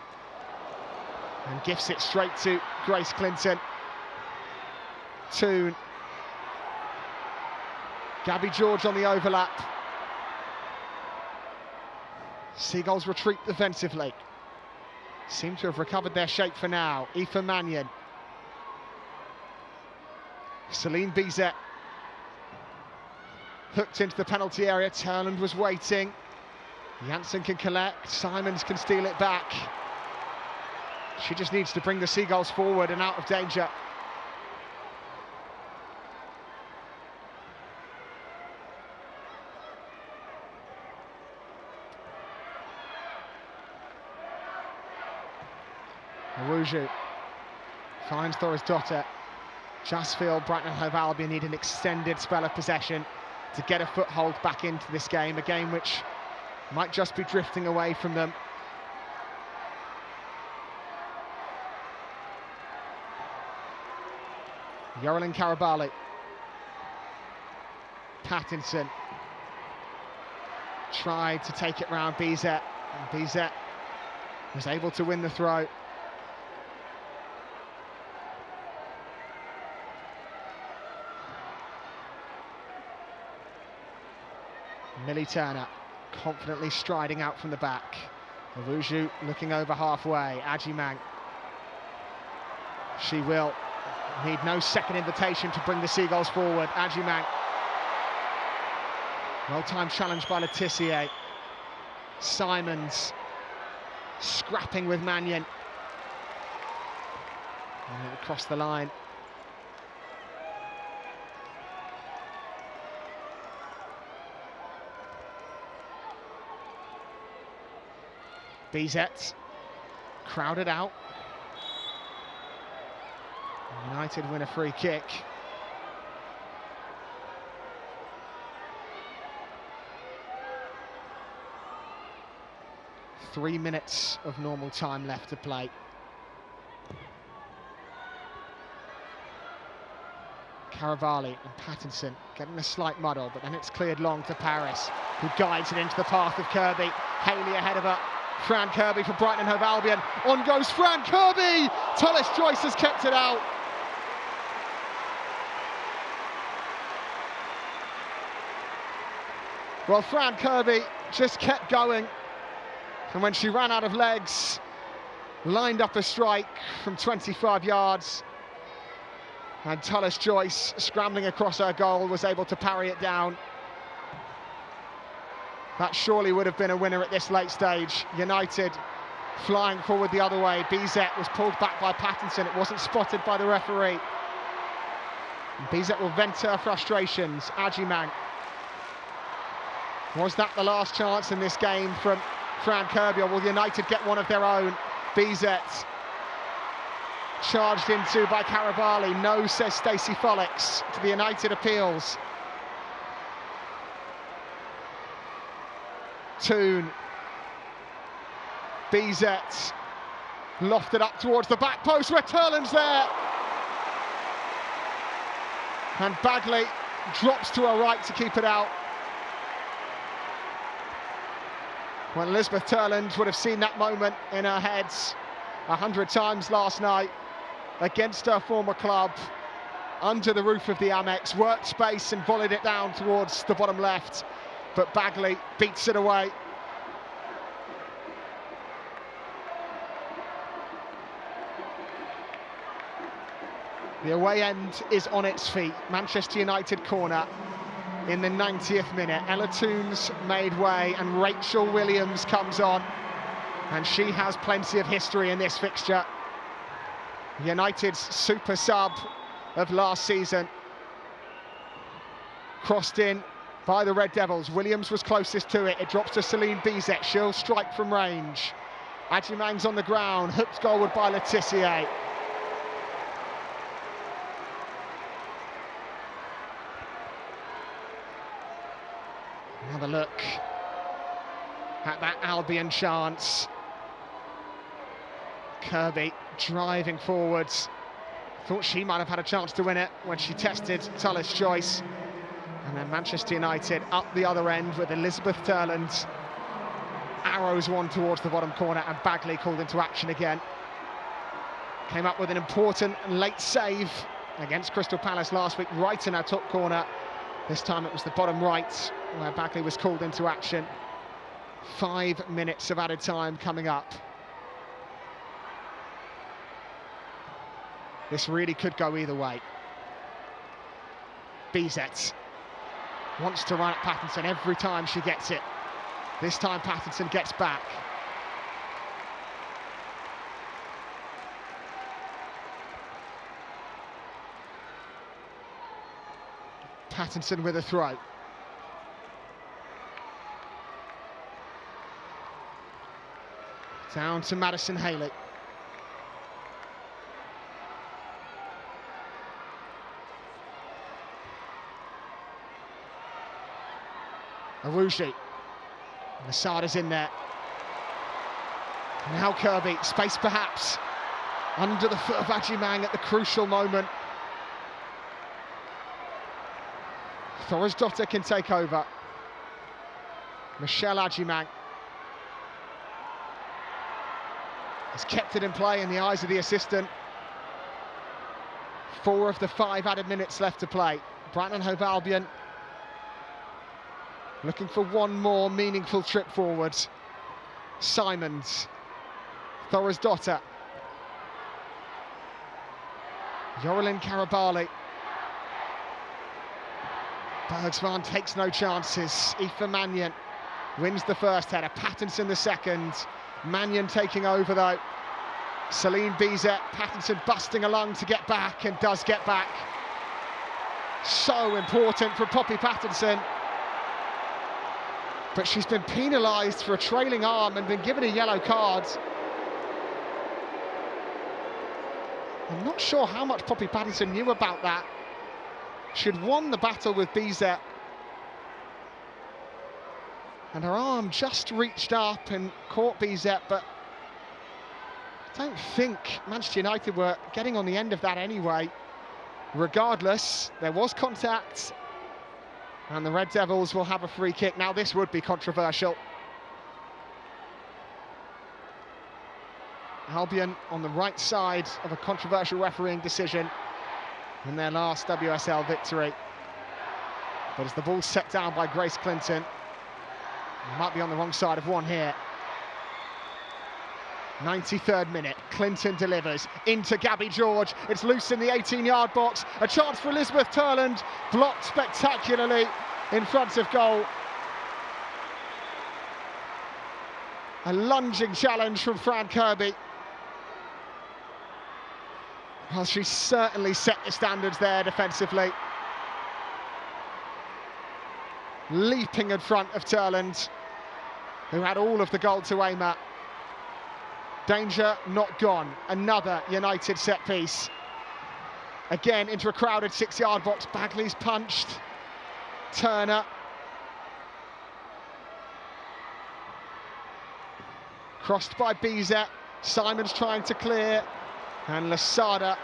And gifts it straight to Grace Clinton. Toon. Gabby George on the overlap. Seagulls retreat defensively. Seem to have recovered their shape for now. Aoife Mannion. Celine Bizet. Hooked into the penalty area. Turland was waiting. Janssen can collect. Simons can steal it back. She just needs to bring the Seagulls forward and out of danger. Owuju finds Thorisdottir. Just feel Brighton and Hove Albion need an extended spell of possession to get a foothold back into this game, a game which might just be drifting away from them. Yorelin Karabali. Pattinson tried to take it round Bizet, and Bizet was able to win the throw. Millie Turner confidently striding out from the back. Owuju looking over halfway. Agyemang. She will need no second invitation to bring the Seagulls forward. Agyemang. Well-timed challenge by Letitia. Simons scrapping with Mannion. And across the line. Bizet crowded out. United win a free kick. Three minutes of normal time left to play. Karabali and Pattinson getting a slight muddle, but then it's cleared long to Paris, who guides it into the path of Kirby. Haley ahead of her. Fran Kirby for Brighton and Hove Albion. On goes Fran Kirby! Tullis Joyce has kept it out. Well, Fran Kirby just kept going. And when she ran out of legs, lined up a strike from 25 yards. And Tullis Joyce, scrambling across her goal, was able to parry it down. That surely would have been a winner at this late stage. United flying forward the other way. Bizet was pulled back by Pattinson. It wasn't spotted by the referee. Bizet will vent her frustrations. Ajimang. Was that the last chance in this game from Fran Kirby, or will United get one of their own? Bizet charged into by Karabali. No, says Stacey Follix to the United appeals. Toon. Bizet lofted up towards the back post where Turland's there. And Bagley drops to her right to keep it out. Well, Elizabeth Turland would have seen that moment in her head 100 times last night against her former club, under the roof of the Amex, worked space and volleyed it down towards the bottom left, but Bagley beats it away. The away end is on its feet. Manchester United corner in the 90th minute. Ella Toons made way and Rachel Williams comes on. And she has plenty of history in this fixture. United's super sub of last season. Crossed in by the Red Devils. Williams was closest to it. It drops to Celine Bizet. She'll strike from range. Ajimang's on the ground. Hooked goalward by Letitia. Another look at that Albion chance. Kirby driving forwards. Thought she might have had a chance to win it when she tested Tullis Joyce. And then Manchester United up the other end with Elizabeth Turland. Arrows one towards the bottom corner and Bagley called into action again. Came up with an important and late save against Crystal Palace last week, right in our top corner. This time it was the bottom right where Bagley was called into action. 5 minutes of added time coming up. This really could go either way. Bizet wants to run at Pattinson every time she gets it. This time Pattinson gets back. Pattinson with a throw. Down to Madison Haley. Aruji. Masada's in there. Now Kirby, space perhaps. Under the foot of Ajimang at the crucial moment. Thorisdottir can take over. Michelle Ajimang has kept it in play in the eyes of the assistant. 4 of the 5 added minutes left to play. Brighton and Hove Albion looking for one more meaningful trip forward. Simons, Thorisdottir, Yorelin Karabali. Bergsvan takes no chances. Aoife Mannion wins the first header. Pattinson the second. Mannion taking over though. Celine Bizet, Pattinson busting along to get back and does get back. So important for Poppy Pattinson. But she's been penalised for a trailing arm and been given a yellow card. I'm not sure how much Poppy Pattinson knew about that. She'd won the battle with Bizet. And her arm just reached up and caught Bizet, but I don't think Manchester United were getting on the end of that anyway. Regardless, there was contact, and the Red Devils will have a free kick. Now this would be controversial. Albion on the right side of a controversial refereeing decision in their last WSL victory. But as the ball's set down by Grace Clinton, Might be on the wrong side of one here. 93rd minute, Clinton delivers into Gabby George. It's loose in the 18-yard box. A chance for Elizabeth Turland, blocked spectacularly in front of goal. A lunging challenge from Fran Kirby. Well, she certainly set the standards there defensively. Leaping in front of Turland, who had all of the goal to aim at. Danger not gone. Another United set piece. Again into a crowded 6-yard box. Bagley's punched. Turner. Crossed by Bizet. Simon's trying to clear. And Lasada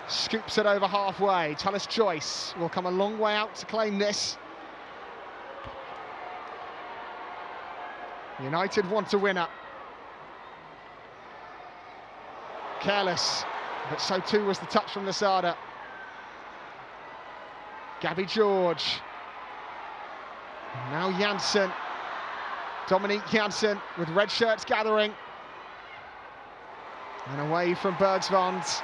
scoops it over halfway. Tullis Joyce will come a long way out to claim this. United want a winner. Careless, but so too was the touch from Lasada. Gabby George. And now Janssen. Dominique Janssen with red shirts gathering. And away from Bergsvond.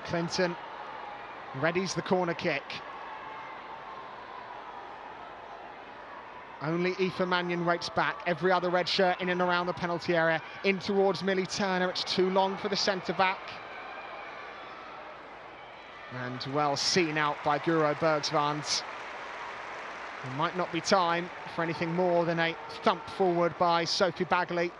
Clinton readies the corner kick. Only Aoife Mannion waits back. Every other red shirt in and around the penalty area. In towards Millie Turner. It's too long for the centre-back. And well seen out by Guro Bergsvand. There might not be time for anything more than a thump forward by Sophie Bagley.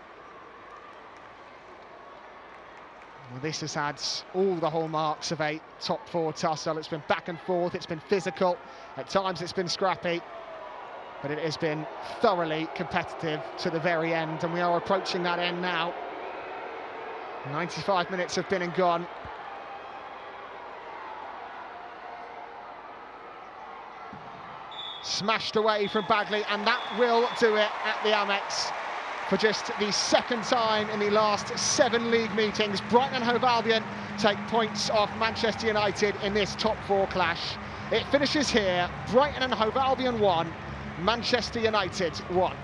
Well, this has had all the hallmarks of a top four tussle. It's been back and forth, it's been physical, at times it's been scrappy, but it has been thoroughly competitive to the very end, and we are approaching that end now. 95 minutes have been and gone. Smashed away from Bagley, and that will do it at the Amex. For just the second time in the last 7 league meetings, Brighton and Hove Albion take points off Manchester United in this top four clash. It finishes here, Brighton and Hove Albion 1, Manchester United 1.